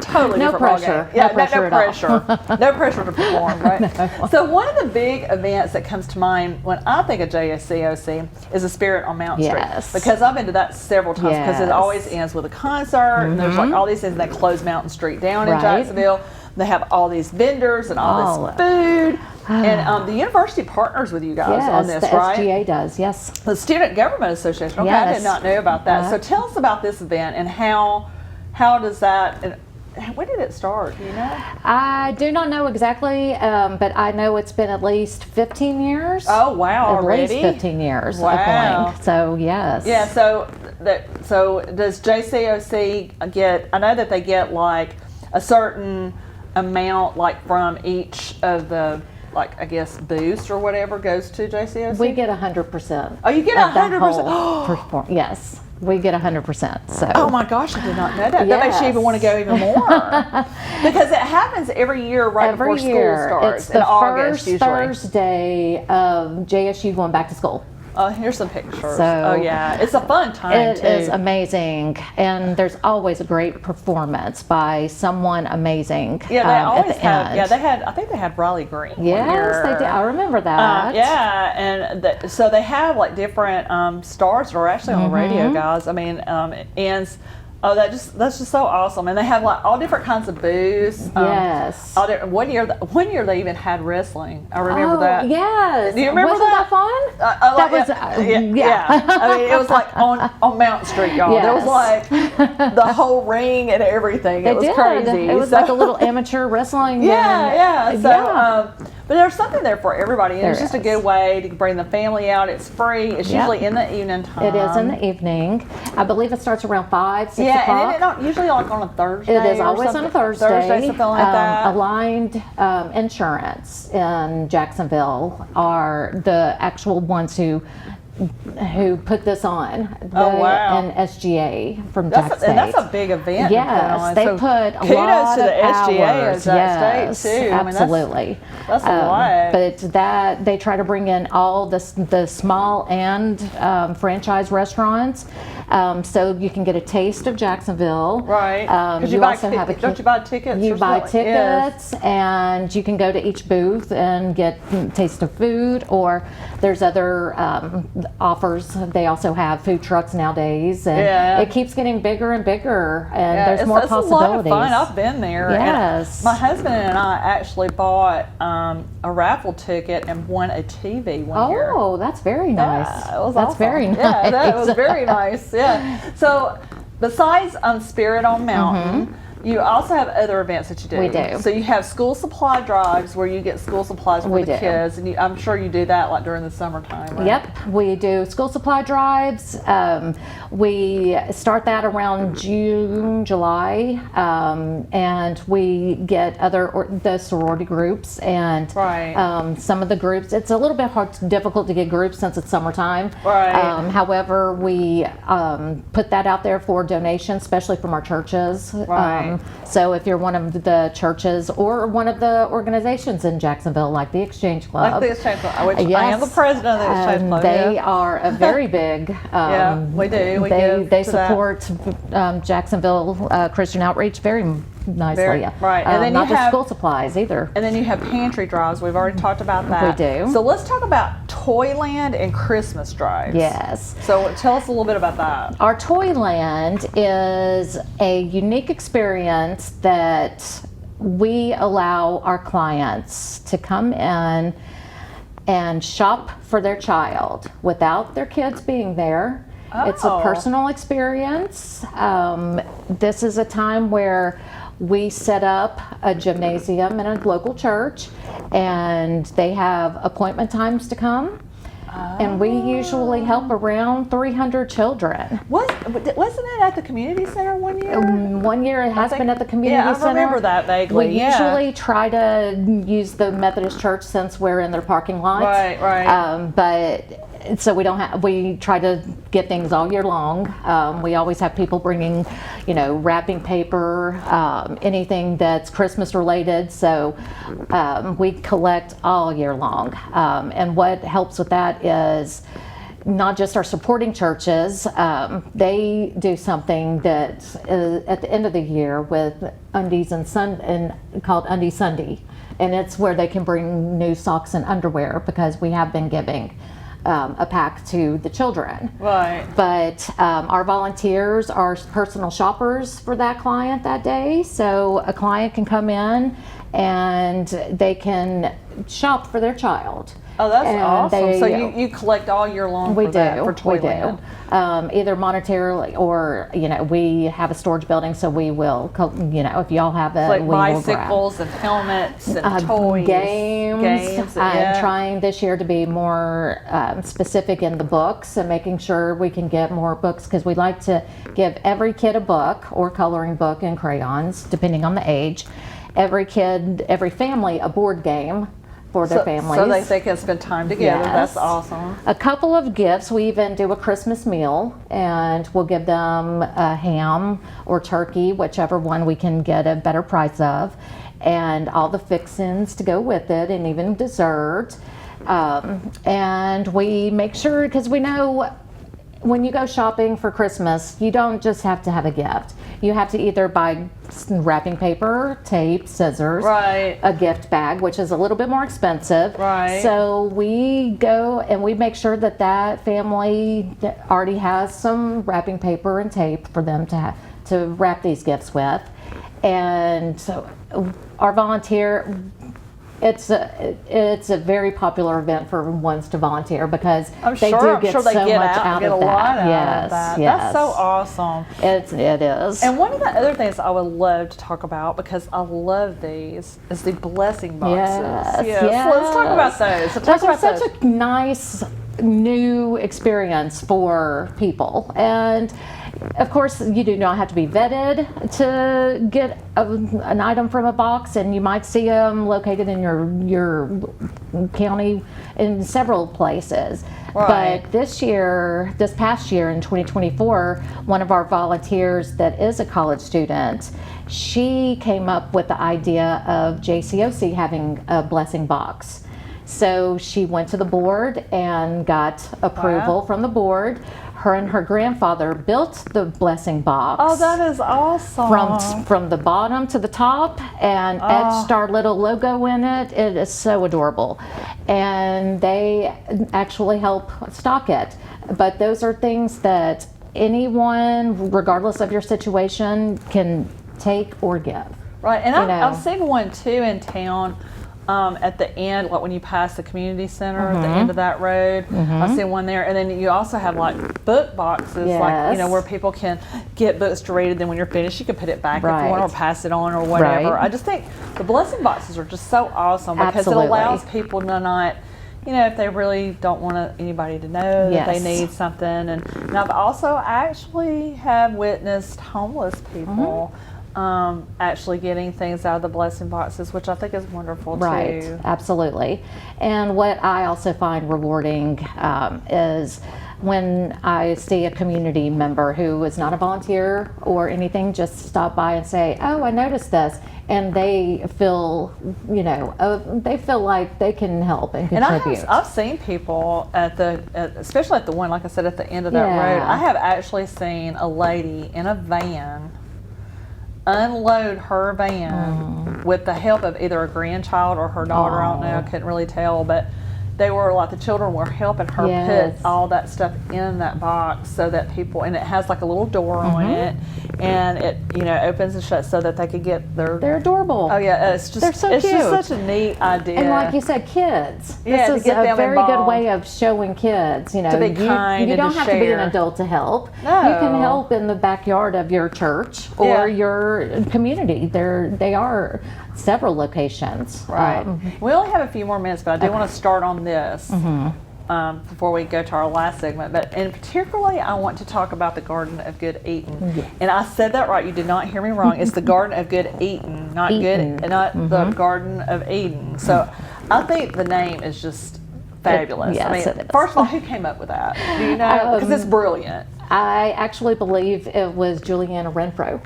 A: totally
B: no
A: different
B: pressure.
A: ballgame. Yeah,
B: no pressure.
A: No pressure to perform, right? No. So one of the big events that comes to mind when I think of JCOC is the Spirit on Mount Street. Because I've been to that several times because it always ends with a concert, and there's like all these things. They close Mountain Street down in Jacksonville. They have all these vendors and all this food. And the university partners with you guys on this, right?
B: the SGA does, yes.
A: The Student Government Association. Okay, I did not know about that. So tell us about this event and how does that, when did it start? Do you know?
B: I do not know exactly, but I know it's been at least 15 years.
A: Oh, wow, already?
B: At least 15 years of
A: wow.
B: going. So, yes.
A: Yeah, so does JCOC get, I know that they get like a certain amount like from each of the, like I guess booths or whatever goes to JCOC?
B: We get 100%.
A: Oh, you get 100%?
B: Yes, we get 100%. So.
A: Oh my gosh, I did not know that. That makes you even want to go even more. Because it happens every year before school starts.
B: It's the
A: August,
B: first
A: usually.
B: Thursday of JSU going back to school.
A: Oh, here's some pictures.
B: So,
A: yeah, it's a fun time too.
B: It is amazing, and there's always a great performance by someone amazing.
A: Yeah, they always
B: at the
A: have.
B: end.
A: Yeah, they had. I think they had Riley Green.
B: Yes, they did. I remember that.
A: Yeah, and so they have like different stars that are actually on the radio, guys. I mean, and. Oh, that's just so awesome, and they have like all different kinds of booths.
B: Yes.
A: One year they even had wrestling. I remember that.
B: Yes.
A: Do you remember
B: Wasn't that fun?
A: That was yeah. I mean, it was like on Mountain Street, y'all.
B: Yes.
A: There was like the whole ring and everything. It was crazy.
B: It was like a little amateur wrestling.
A: Yeah. So, but there's something there for everybody, and it's just a good way to bring the family out. It's free. It's usually in the evening time.
B: It is in the evening. I believe it starts around 5, 6 o'clock.
A: Yeah, and not usually like on a Thursday.
B: It is always on a Thursday.
A: Something like that.
B: Aligned Insurance in Jacksonville are the actual ones who put this on.
A: Wow.
B: And SGA from Jack State.
A: And that's a big event.
B: Yes, they put a
A: kudos
B: lot
A: to the
B: of
A: SGA
B: hours.
A: of Jack State too.
B: Absolutely.
A: I mean, that's a lot.
B: But that they try to bring in all the small and franchise restaurants. So you can get a taste of Jacksonville.
A: Right.
B: You also have a
A: don't you buy tickets?
B: You
A: or
B: buy
A: something?
B: tickets, and you can go to each booth and get taste of food, or there's other offers. They also have food trucks nowadays, and it keets getting bigger and bigger, and there's more possibilities.
A: It's a lot of fun. I've been there.
B: Yes.
A: And my husband and I actually bought a raffle ticket and won a TV one year.
B: Oh, that's very nice.
A: Yeah, it was
B: that's
A: awesome.
B: very nice.
A: Yeah, that was very nice. Yeah. So besides Spirit on Mountain, you also have other events that you do.
B: We do.
A: So you have school supply drives where you get school supplies for the kids, and I'm sure you do that like during the summertime, right?
B: Yep, we do school supply drives. We start that around June, July, and we get the sorority groups and some of the groups. It's a little bit difficult to get groups since it's summertime.
A: Right.
B: However, we put that out there for donations, especially from our churches.
A: Right.
B: So if you're one of the churches or one of the organizations in Jacksonville, like the Exchange Club.
A: Like the Exchange Club, which I am the president of the Exchange Club.
B: They are a very big.
A: We do.
B: They support Jacksonville Christian Outreach very nicely.
A: Right. And then
B: not
A: you have
B: school supplies either.
A: And then you have pantry drives. We've already talked about that.
B: We do.
A: So let's talk about Toyland and Christmas drives.
B: Yes.
A: So tell us a little bit about that.
B: Our Toyland is a unique experience that we allow our clients to come in and shop for their child without their kids being there.
A: Oh.
B: It's a personal experience. This is a time where we set up a gymnasium in a local church, and they have appointment times to come. And we usually help around 300 children.
A: Wasn't it at the community center one year?
B: 1 year it has been at the community center.
A: Yeah, I remember that vaguely.
B: We usually try to use the Methodist Church since we're in their parking lot.
A: Right.
B: But so we try to get things all year long. We always have people bringing, wrapping paper, anything that's Christmas related. So we collect all year long. And what helps with that is not just our supporting churches. They do something that at the end of the year with Undies and called Undie Sunday. And it's where they can bring new socks and underwear, because we have been giving a pack to the children.
A: Right.
B: But our volunteers are personal shoppers for that client that day. So a client can come in and they can shop for their child.
A: Oh, that's awesome. So you collect all year long for Toyland.
B: We do. Either monetarily or, we have a storage building, so we will, if y'all have it,
A: like
B: we
A: bicycles and helmets and toys.
B: Games. I'm trying this year to be more specific in the books and making sure we can get more books, because we like to give every kid a book or coloring book and crayons, depending on the age. Every family a board game for their families.
A: So they can spend time together.
B: Yes.
A: That's awesome.
B: A couple of gifts. We even do a Christmas meal, and we'll give them a ham or turkey, whichever one we can get a better price of, and all the fixins to go with it, and even dessert. And we make sure, because we know when you go shopping for Christmas, you don't just have to have a gift. You have to either buy wrapping paper, tape, scissors, a gift bag, which is a little bit more expensive.
A: Right.
B: So we go and we make sure that family already has some wrapping paper and tape for them to wrap these gifts with. And so our volunteer, it's a very popular event for ones to volunteer, because they do get so much out of that. Yes.
A: That's so awesome.
B: It is.
A: And one of the other things I would love to talk about, because I love these, is the blessing boxes.
B: Yes.
A: So let's talk about those.
B: That's such a nice new experience for people. And of course, you do not have to be vetted to get an item from a box, and you might see them located in your county in several places. But this past year in 2024, one of our volunteers that is a college student, she came up with the idea of JCOC having a blessing box. So she went to the board and got approval from the board. her and her grandfather built the blessing box.
A: Oh, that is awesome.
B: From the bottom to the top, and etched our little logo in it. It is so adorable. And they actually help stock it. But those are things that anyone, regardless of your situation, can take or give.
A: Right, and I've seen one too in town. At the end, like when you pass the community center at the end of that road, I've seen one there. And then you also have like book boxes, like, you know, where people can get books to read, and then when you're finished, you can put it back if you want, or pass it on, or whatever. I just think the blessing boxes are just so awesome because it allows people to not, you know, if they really don't want anybody to know that they need something. And I've also actually have witnessed homeless people actually getting things out of the blessing boxes, which I think is wonderful too.
B: Right, absolutely. And what I also find rewarding is when I see a community member who is not a volunteer or anything, just stop by and say, oh, I noticed this. And they feel, you know, they feel like they can help and contribute.
A: And I've seen people especially at the one, like I said, at the end of that road. I have actually seen a lady in a van unload her van with the help of either a grandchild or her daughter. I don't know, I couldn't really tell, but they were like, the children were helping her put all that stuff in that box so that people, and it has like a little door on it, and it, you know, opens and shuts so that they could get
B: they're adorable.
A: Oh yeah, it's just,
B: they're so
A: it's
B: cute.
A: just such a neat idea.
B: And like you said, kids.
A: Yeah,
B: this is a very good way of showing kids, you know,
A: to be kind.
B: You
A: and
B: don't
A: to
B: have
A: share.
B: to be an adult to help.
A: No.
B: You can help in the backyard of your church or your community. They are several locations.
A: Right. We only have a few more minutes, but I do want to start on this before we go to our last segment. But and particularly, I want to talk about the Garden of Good Eating. And I said that right. You did not hear me wrong. It's the Garden of Good Eating, not the Garden of Eden. So I think the name is just fabulous.
B: Yes,
A: I mean,
B: it is.
A: first of all, who came up with that? Do you know? Because it's brilliant.
B: I actually believe it was Juliana Renfro.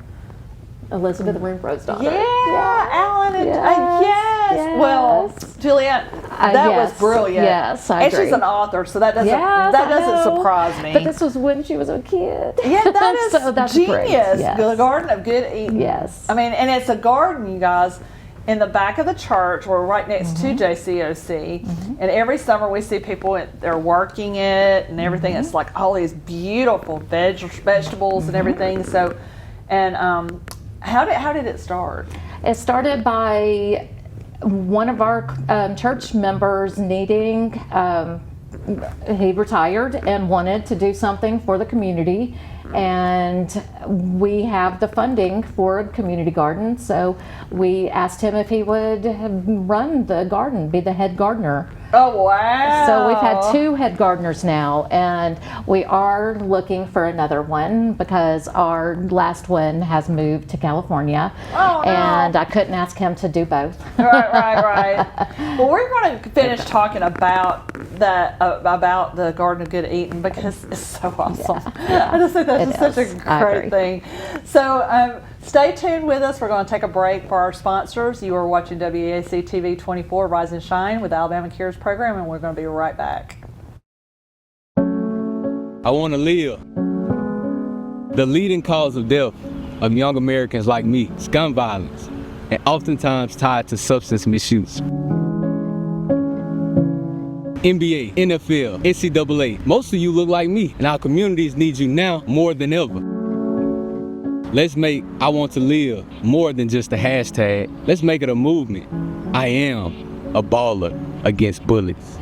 B: Elizabeth Renfro's daughter.
A: Yeah, Alan and yes. Well, Juliet, that was brilliant.
B: Yes, I agree.
A: And she's an author, so that doesn't surprise me.
B: But this was when she was a kid.
A: Yeah, that is
B: so that's
A: genius.
B: Great. Yes.
A: The Garden of Good Eating.
B: Yes.
A: I mean, and it's a garden, you guys, in the back of the church. We're right next to JCOC, and every summer we see people, they're working it and everything. It's like all these beautiful vegetables and everything. So, and how did it start?
B: It started by one of our church members needing, he retired and wanted to do something for the community, and we have the funding for a community garden, so we asked him if he would run the garden, be the head gardener.
A: Oh, wow.
B: So we've had 2 head gardeners now, and we are looking for another one because our last one has moved to California.
A: Oh, no.
B: And I couldn't ask him to do both.
A: Right. Well, we're going to finish talking about that, about the Garden of Good Eating, because it's so awesome. Yeah. I just think that's just such a great thing. So stay tuned with us. We're going to take a break for our sponsors. You are watching WEAC TV 24 Rise and Shine with Alabama Cares program, and we're going to be right back.
M: I want to live. The leading cause of death of young Americans like me is gun violence, and oftentimes tied to substance misuse. NBA, NFL, NCAA, most of you look like me, and our communities need you now more than ever. Let's make I Want to Live more than just a hashtag. Let's make it a movement. I am a baller against bullets.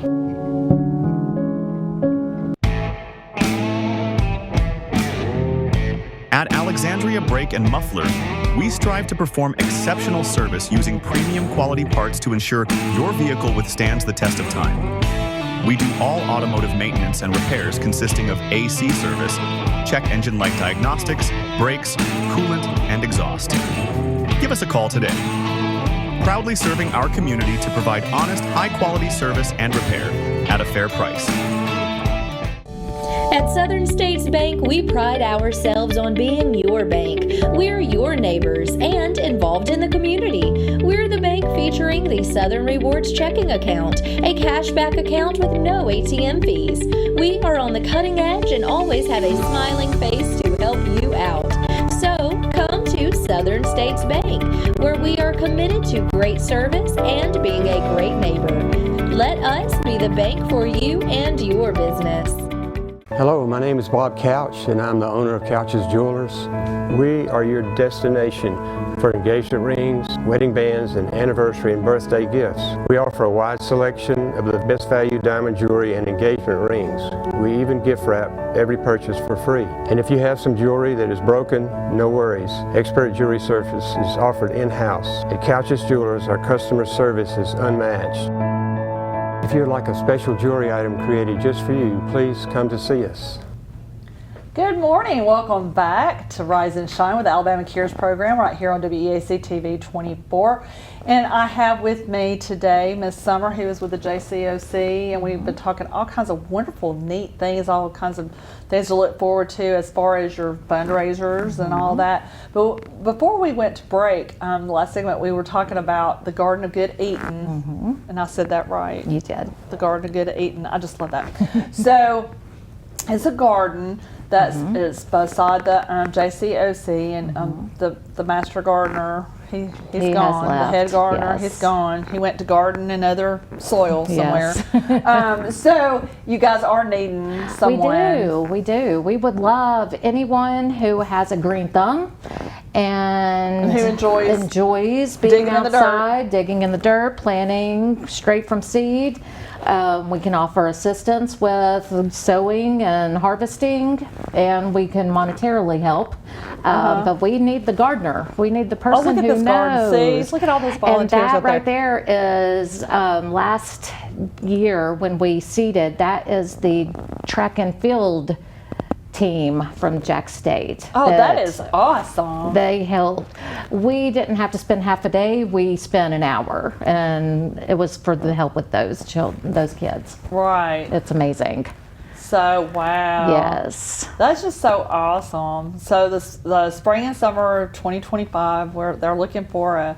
N: At Alexandria Brake and Muffler, we strive to perform exceptional service using premium quality parts to ensure your vehicle withstands the test of time. We do all automotive maintenance and repairs consisting of AC service, check engine light diagnostics, brakes, coolant, and exhaust. Give us a call today. Proudly serving our community to provide honest, high-quality service and repair at a fair price.
O: At Southern States Bank, we pride ourselves on being your bank. We're your neighbors and involved in the community. We're the bank featuring the Southern Rewards checking account, a cashback account with no ATM fees. We are on the cutting edge and always have a smiling face to help you out. So come to Southern States Bank, where we are committed to great service and being a great neighbor. Let us be the bank for you and your business.
P: Hello, my name is Bob Couch and I'm the owner of Couch's Jewelers. We are your destination for engagement rings, wedding bands, and anniversary and birthday gifts. We offer a wide selection of the best value diamond jewelry and engagement rings. We even gift wrap every purchase for free. And if you have some jewelry that is broken, no worries. Expert jewelry service is offered in-house. At Couch's Jewelers, our customer service is unmatched. If you would like a special jewelry item created just for you, please come to see us.
A: Good morning. Welcome back to Rise and Shine with the Alabama Cares program right here on WEAC TV 24. And I have with me today Miss Summer, who is with the JCOC, and we've been talking all kinds of wonderful, neat things, all kinds of things to look forward to as far as your fundraisers and all that. But before we went to break, the last segment, we were talking about the Garden of Good Eating, and I said that right.
B: You did.
A: The Garden of Good Eating. I just love that. So it's a garden that is beside the JCOC, and the master gardener, he's gone. The head gardener, he's gone. He went to garden in other soil somewhere. So you guys are needing someone.
B: We do. We would love anyone who has a green thumb and
A: who
B: enjoys being outside, digging in the dirt, planting straight from seed. We can offer assistance with sowing and harvesting, and we can monetarily help. But we need the gardener. We need the person who knows.
A: See, look at all those volunteers.
B: And that right there is last year when we seeded. That is the track and field team from Jack State.
A: Oh, that is awesome.
B: They helped. We didn't have to spend half a day. We spent an hour, and it was for the help with those children, those kids.
A: Right.
B: It's amazing.
A: So, wow.
B: Yes.
A: That's just so awesome. So the spring and summer of 2025, where they're looking for a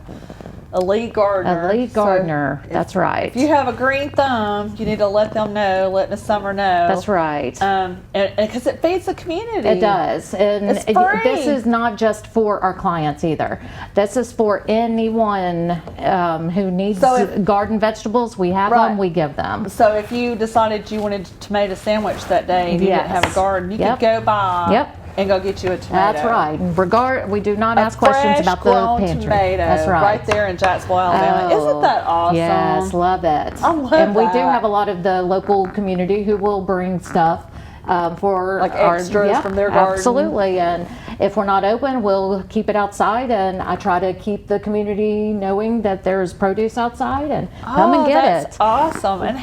A: lead gardener.
B: A lead gardener. That's right.
A: If you have a green thumb, you need to let them know, let Miss Summer know.
B: That's right.
A: And because it feeds the community.
B: It does. And
A: it's free.
B: This is not just for our clients either. This is for anyone who needs garden vegetables. We have them, we give them.
A: So if you decided you wanted a tomato sandwich that day and you didn't have a garden, you could go by and go get you a tomato.
B: That's right. We do not ask questions about the pantry.
A: Tomato.
B: That's right.
A: Right there in Jacksonville, Alabama. Isn't that awesome?
B: Yes, love it.
A: I love
B: and we
A: that.
B: do have a lot of the local community who will bring stuff for
A: like extras from their garden.
B: Absolutely. And if we're not open, we'll keep it outside, and I try to keep the community knowing that there's produce outside, and come and get
A: that's awesome. And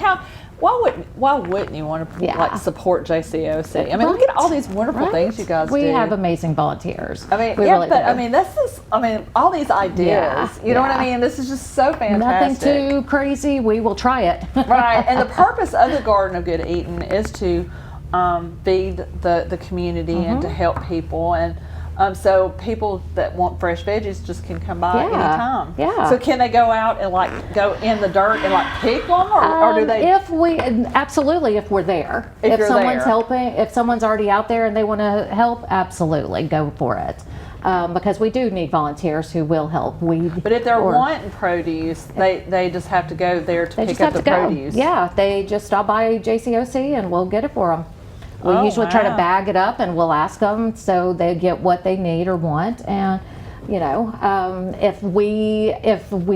A: why wouldn't you want to like support JCOC? I mean, look at all these wonderful things you guys do.
B: We have amazing volunteers.
A: I mean, I mean, all these ideas. You know what I mean? This is just so fantastic.
B: Nothing too crazy. We will try it.
A: Right. And the purpose of the Garden of Good Eating is to feed the community and to help people, and so people that want fresh veggies just can come by anytime.
B: Yeah.
A: So can they go out and like go in the dirt and like pick them, or do they?
B: Absolutely, if we're there. If someone's helping, if someone's already out there and they want to help, absolutely go for it. Because we do need volunteers who will help.
A: But if they're wanting produce, they just have to go there to pick up the produce.
B: Yeah, they just stop by JCOC and we'll get it for them. We usually try to bag it up, and we'll ask them so they get what they need or want. And you know, if we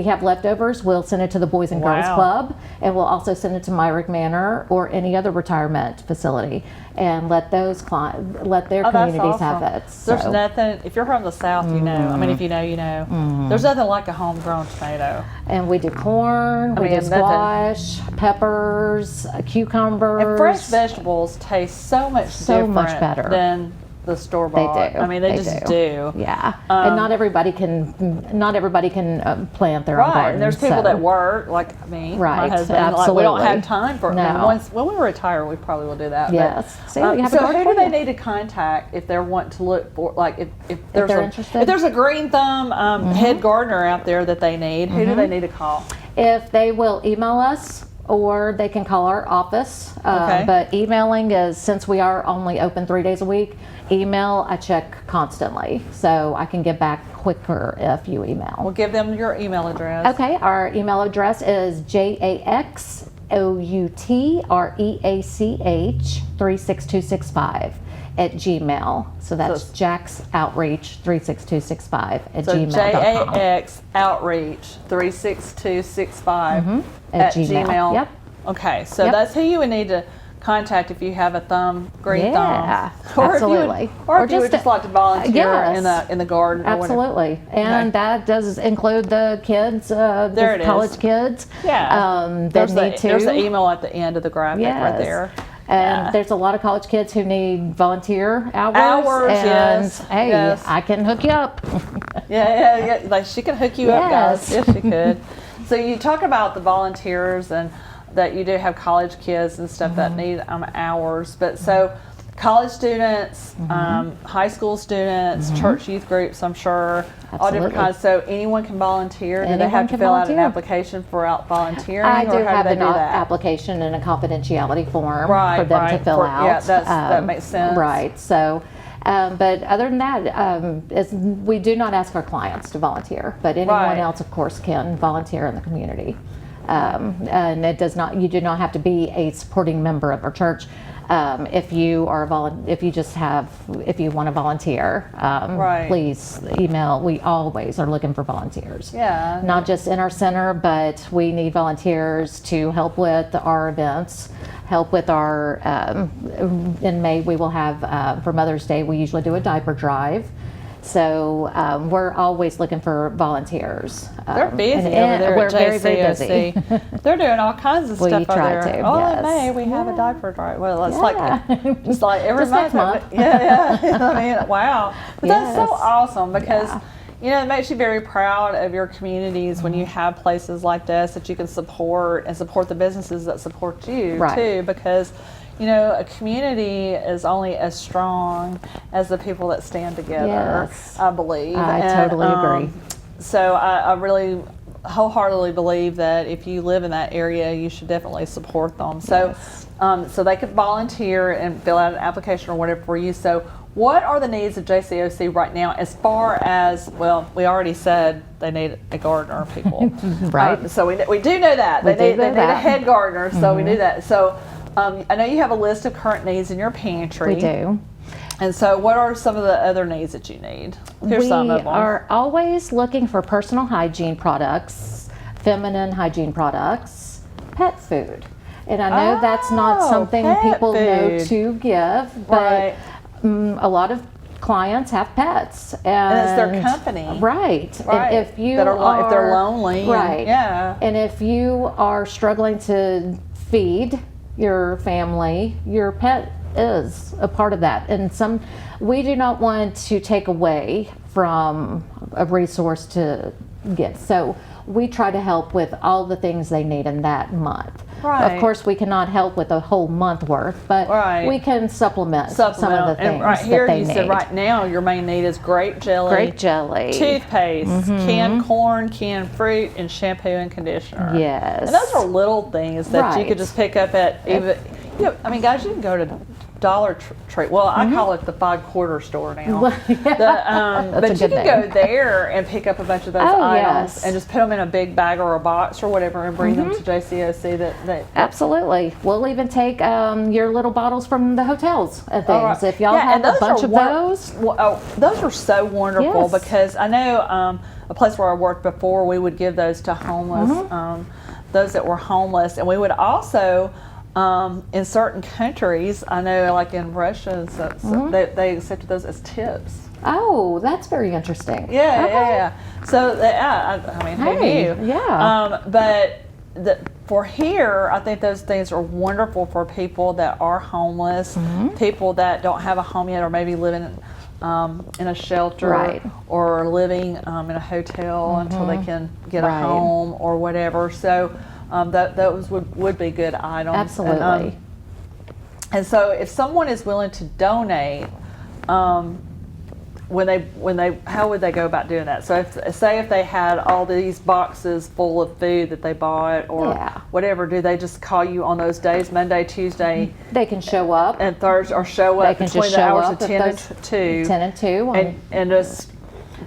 B: have leftovers, we'll send it to the Boys and Girls Club, and we'll also send it to Myrick Manor or any other retirement facility, and let their communities have it.
A: There's nothing. If you're from the South, you know. I mean, if you know, you know. There's nothing like a homegrown tomato.
B: And we do corn, we do squash, peppers, cucumbers.
A: And fresh vegetables taste so much different
B: better
A: than the store bought.
B: do.
A: I mean, they just do.
B: Yeah, and not everybody can plant their own garden.
A: And there's people that work like me,
B: right?
A: My husband.
B: Absolutely.
A: Like, we don't have time for it.
B: No.
A: I mean, when we retire, we probably will do that.
B: Yes.
A: But,
B: See, we have a
A: so
B: garden
A: who do
B: for
A: they
B: you.
A: need to contact if they want to look for, like, if
B: they're interested?
A: If there's a green thumb head gardener out there that they need, who do they need to call?
B: If they will email us, or they can call our office.
A: Okay.
B: But emailing is, since we are only open 3 days a week, email I check constantly, so I can get back quicker if you email.
A: We'll give them your email address.
B: Okay, our email address is jaxoutreach36265 at Gmail. So that's Jack's Outreach 36265 at gmail.com.
A: JAX Outreach 36265 at Gmail.
B: Yep.
A: Okay, so that's who you would need to contact if you have a green thumb. Or
B: absolutely.
A: If you would just like to volunteer in the garden.
B: Absolutely. And that does include the kids, the college kids.
A: Yeah. There's the email at the end of the graphic right there.
B: And there's a lot of college kids who need volunteer hours. And hey, I can hook you up.
A: yeah. Like, she can hook you up, guys. Yes, she could. So you talk about the volunteers and that you do have college kids and stuff that need hours. But so college students, high school students, church youth groups, I'm sure, all different kinds. So anyone can volunteer. Do they have to fill out an application for volunteering?
B: I do have an
A: that?
B: application and a confidentiality form
A: for
B: them to fill out.
A: Yeah, that makes sense.
B: Right. So, but other than that, we do not ask our clients to volunteer, but anyone else, of course, can volunteer in the community. And it does not. You do not have to be a supporting member of our church. If you want to volunteer, please email. We always are looking for volunteers.
A: Yeah.
B: Not just in our center, but we need volunteers to help with our events, help with our. In May, we will have for Mother's Day. We usually do a diaper drive. So we're always looking for volunteers.
A: They're busy over there.
B: We're
A: at
B: very, very busy.
A: They're doing all kinds of stuff over there.
B: To,
A: in May we have a diaper drive. Well, it's like just like every
B: month.
A: Yeah. I mean, wow. But that's so awesome because it makes you very proud of your communities when you have places like this that you can support the businesses that support you too. Because a community is only as strong as the people that stand together, I believe.
B: I totally agree.
A: So I really wholeheartedly believe that if you live in that area, you should definitely support them. So, so they could volunteer and fill out an application or whatever for you. So what are the needs of JCOC right now as far as, well, we already said they need a gardener, people.
B: Right.
A: So we do know that. They need a head gardener, so we do that. So I know you have a list of current needs in your pantry.
B: We do.
A: And so what are some of the other needs that you need? Here's some of them.
B: We are always looking for personal hygiene products, feminine hygiene products, pet food. And I know that's not something people know to give, but a lot of clients have pets. And
A: it's their company.
B: Right. And if they're
A: lonely.
B: Right. And if you are struggling to feed your family, your pet is a part of that. And we do not want to take away from a resource to give. So we try to help with all the things they need in that month.
A: Right.
B: Of course, we cannot help with a whole month worth, but we can supplement some of the things
A: right here,
B: that they
A: you
B: need.
A: said right now your main need is grape jelly, toothpaste, canned corn, canned fruit, and shampoo and conditioner.
B: Yes.
A: And those are little things that you could just pick up at even. I mean, guys, you can go to Dollar Tree. Well, I call it the 5-quarter store now. But you can go there and pick up a bunch of those items and just put them in a big bag or a box or whatever and bring them to JCOC.
B: Absolutely. We'll even take your little bottles from the hotels and things. If y'all have a bunch of those.
A: Those are so wonderful because I know a place where I worked before, we would give those to homeless, those that were homeless. And we would also, in certain countries, I know like in Russia, they accepted those as tips.
B: Oh, that's very interesting.
A: Yeah. So, I mean, who knew?
B: Yeah.
A: But for here, I think those things are wonderful for people that are homeless, people that don't have a home yet, or maybe living in a shelter, or living in a hotel until they can get a home or whatever. So those would be good items.
B: Absolutely.
A: And so if someone is willing to donate, how would they go about doing that? So if they had all these boxes full of food that they bought or whatever, do they just call you on those days, Monday, Tuesday?
B: They can show up.
A: And Thursday, or show up between the hours of 10 and 2.
B: 10 and 2.
A: And just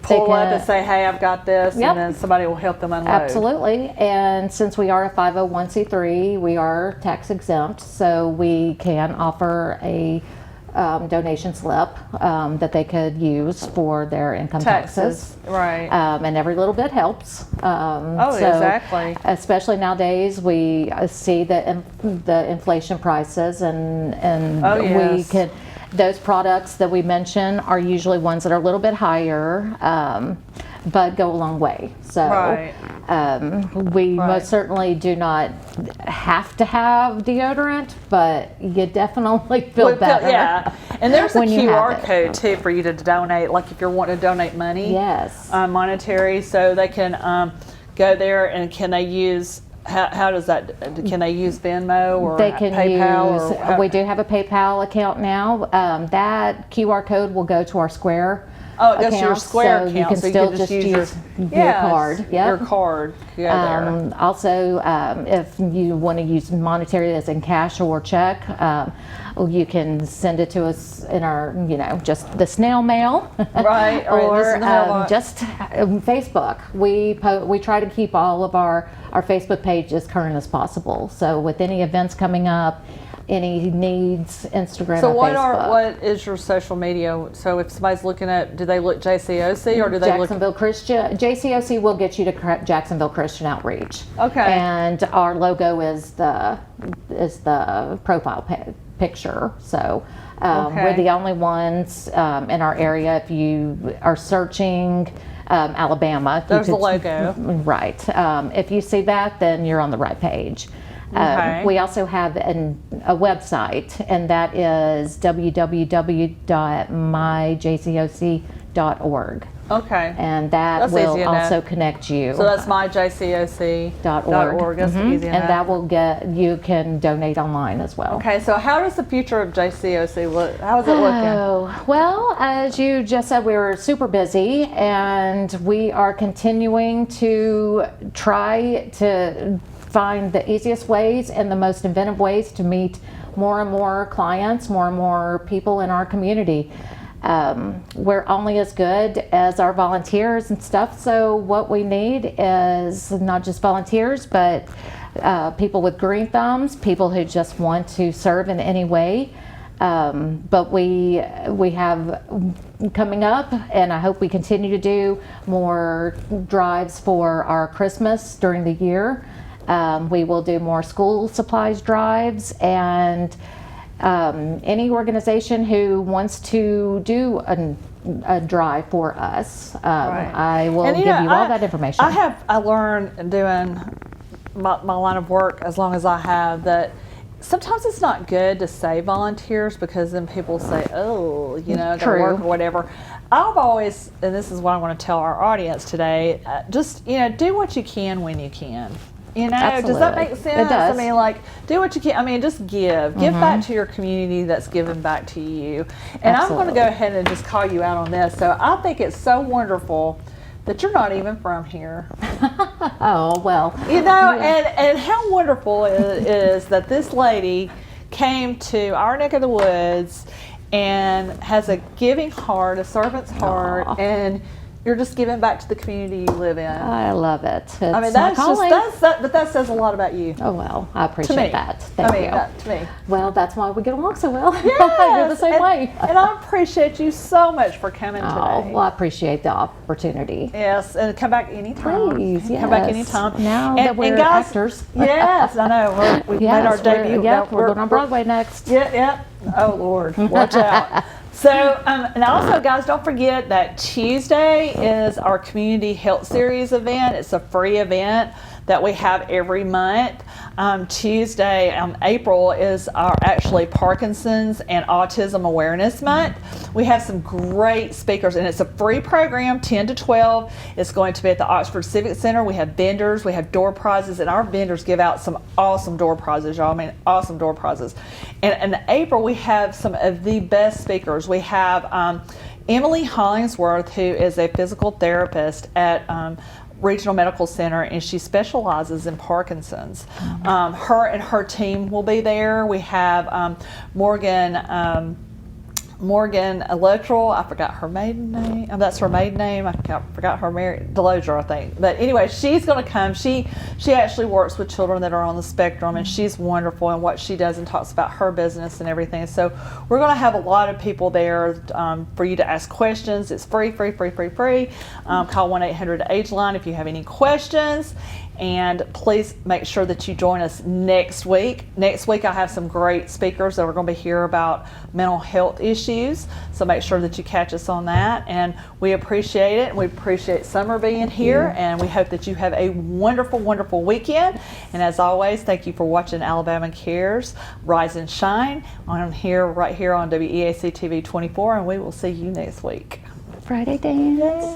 A: pull up and say, hey, I've got this, and then somebody will help them unload.
B: Absolutely. And since we are a 501c3, we are tax exempt, so we can offer a donation slip that they could use for their income taxes.
A: Right.
B: And every little bit helps.
A: Exactly.
B: Especially nowadays, we see the inflation prices, and we could. Those products that we mention are usually ones that are a little bit higher, but go a long way. So we most certainly do not have to have deodorant, but you definitely feel better.
A: Yeah, and there's a
B: when you have
A: QR code too for you to donate, like if you're wanting to donate money.
B: Yes.
A: Monetary, so they can go there, and can they use, how does that, can they use Venmo or
B: they can
A: PayPal?
B: We do have a PayPal account now. That QR code will go to our Square
A: that's your Square account.
B: You can still just use your card. Yep.
A: Your card. There.
B: Also, if you want to use monetary as in cash or check, you can send it to us in our, just the snail mail.
A: Right.
B: Or just Facebook. We try to keep all of our Facebook page as current as possible. So with any events coming up, any needs, Instagram,
A: so
B: or Facebook.
A: what is your social media? So if somebody's looking at, do they look JCOC or do they
B: Jacksonville Christian? JCOC will get you to Jacksonville Christian Outreach.
A: Okay.
B: And our logo is the profile picture. So we're the only ones in our area. If you are searching Alabama,
A: there's the logo.
B: Right. If you see that, then you're on the right page. We also have a website, and that is www.myjcoc.org.
A: Okay.
B: And that will also connect you.
A: So that's myjcoc.org. That's easy enough.
B: And that will you can donate online as well.
A: Okay, so how does the future of JCOC look? How is it looking?
B: Well, as you just said, we were super busy, and we are continuing to try to find the easiest ways and the most inventive ways to meet more and more clients, more and more people in our community. We're only as good as our volunteers and stuff, so what we need is not just volunteers, but people with green thumbs, people who just want to serve in any way. But we have coming up, and I hope we continue to do more drives for our Christmas during the year. We will do more school supplies drives, and any organization who wants to do a drive for us, I will give you all that information.
A: I learned doing my line of work, as long as I have, that sometimes it's not good to say volunteers, because then people say, oh, I gotta work or whatever. I've always, and this is what I want to tell our audience today, just do what you can when you can. Does that make sense?
B: It does.
A: I mean, do what you can. I mean, just give back to your community that's giving back to you. And I'm going to go ahead and just call you out on this. So I think it's so wonderful that you're not even from here.
B: Oh, well.
A: And how wonderful it is that this lady came to our neck of the woods and has a giving heart, a servant's heart, and you're just giving back to the community you live in.
B: I love it. It's
A: I mean, but that says a lot about you.
B: Oh, well, I appreciate that. Thank you.
A: To me.
B: Well, that's why we get along so well.
A: Yes,
B: you're the same way.
A: And I appreciate you so much for coming today.
B: Well, I appreciate the opportunity.
A: Yes, and come back anytime.
B: Please, yes.
A: Come back anytime.
B: Now that we're actors.
A: Yes, I know. We've made our debut.
B: We're going on Broadway next.
A: Yeah. Oh, Lord. Watch out. So, and also, guys, don't forget that Tuesday is our Community Health Series event. It's a free event that we have every month. Tuesday, April is our actually Parkinson's and Autism Awareness Month. We have some great speakers, and it's a free program, 10 to 12. It's going to be at the Oxford Civic Center. We have vendors, we have door prizes, and our vendors give out some awesome door prizes, y'all. I mean, awesome door prizes. And in April, we have some of the best speakers. We have Emily Hollingsworth, who is a physical therapist at Regional Medical Center, and she specializes in Parkinson's. Her and her team will be there. We have Morgan Electoral, I forgot her maiden name. That's her maiden name. I forgot her married Deloger, I think. But anyway, she's going to come. She actually works with children that are on the spectrum, and she's wonderful in what she does and talks about her business and everything. So we're going to have a lot of people there for you to ask questions. It's free. Call 1-800-AGE-LINE if you have any questions. And please make sure that you join us next week. Next week I have some great speakers that are going to be here about mental health issues. So make sure that you catch us on that. And we appreciate it. And we appreciate Summer being here. And we hope that you have a wonderful, wonderful weekend. And as always, thank you for watching Alabama Cares Rise and Shine right here on WEAC TV 24. And we will see you next week.
B: Friday dance.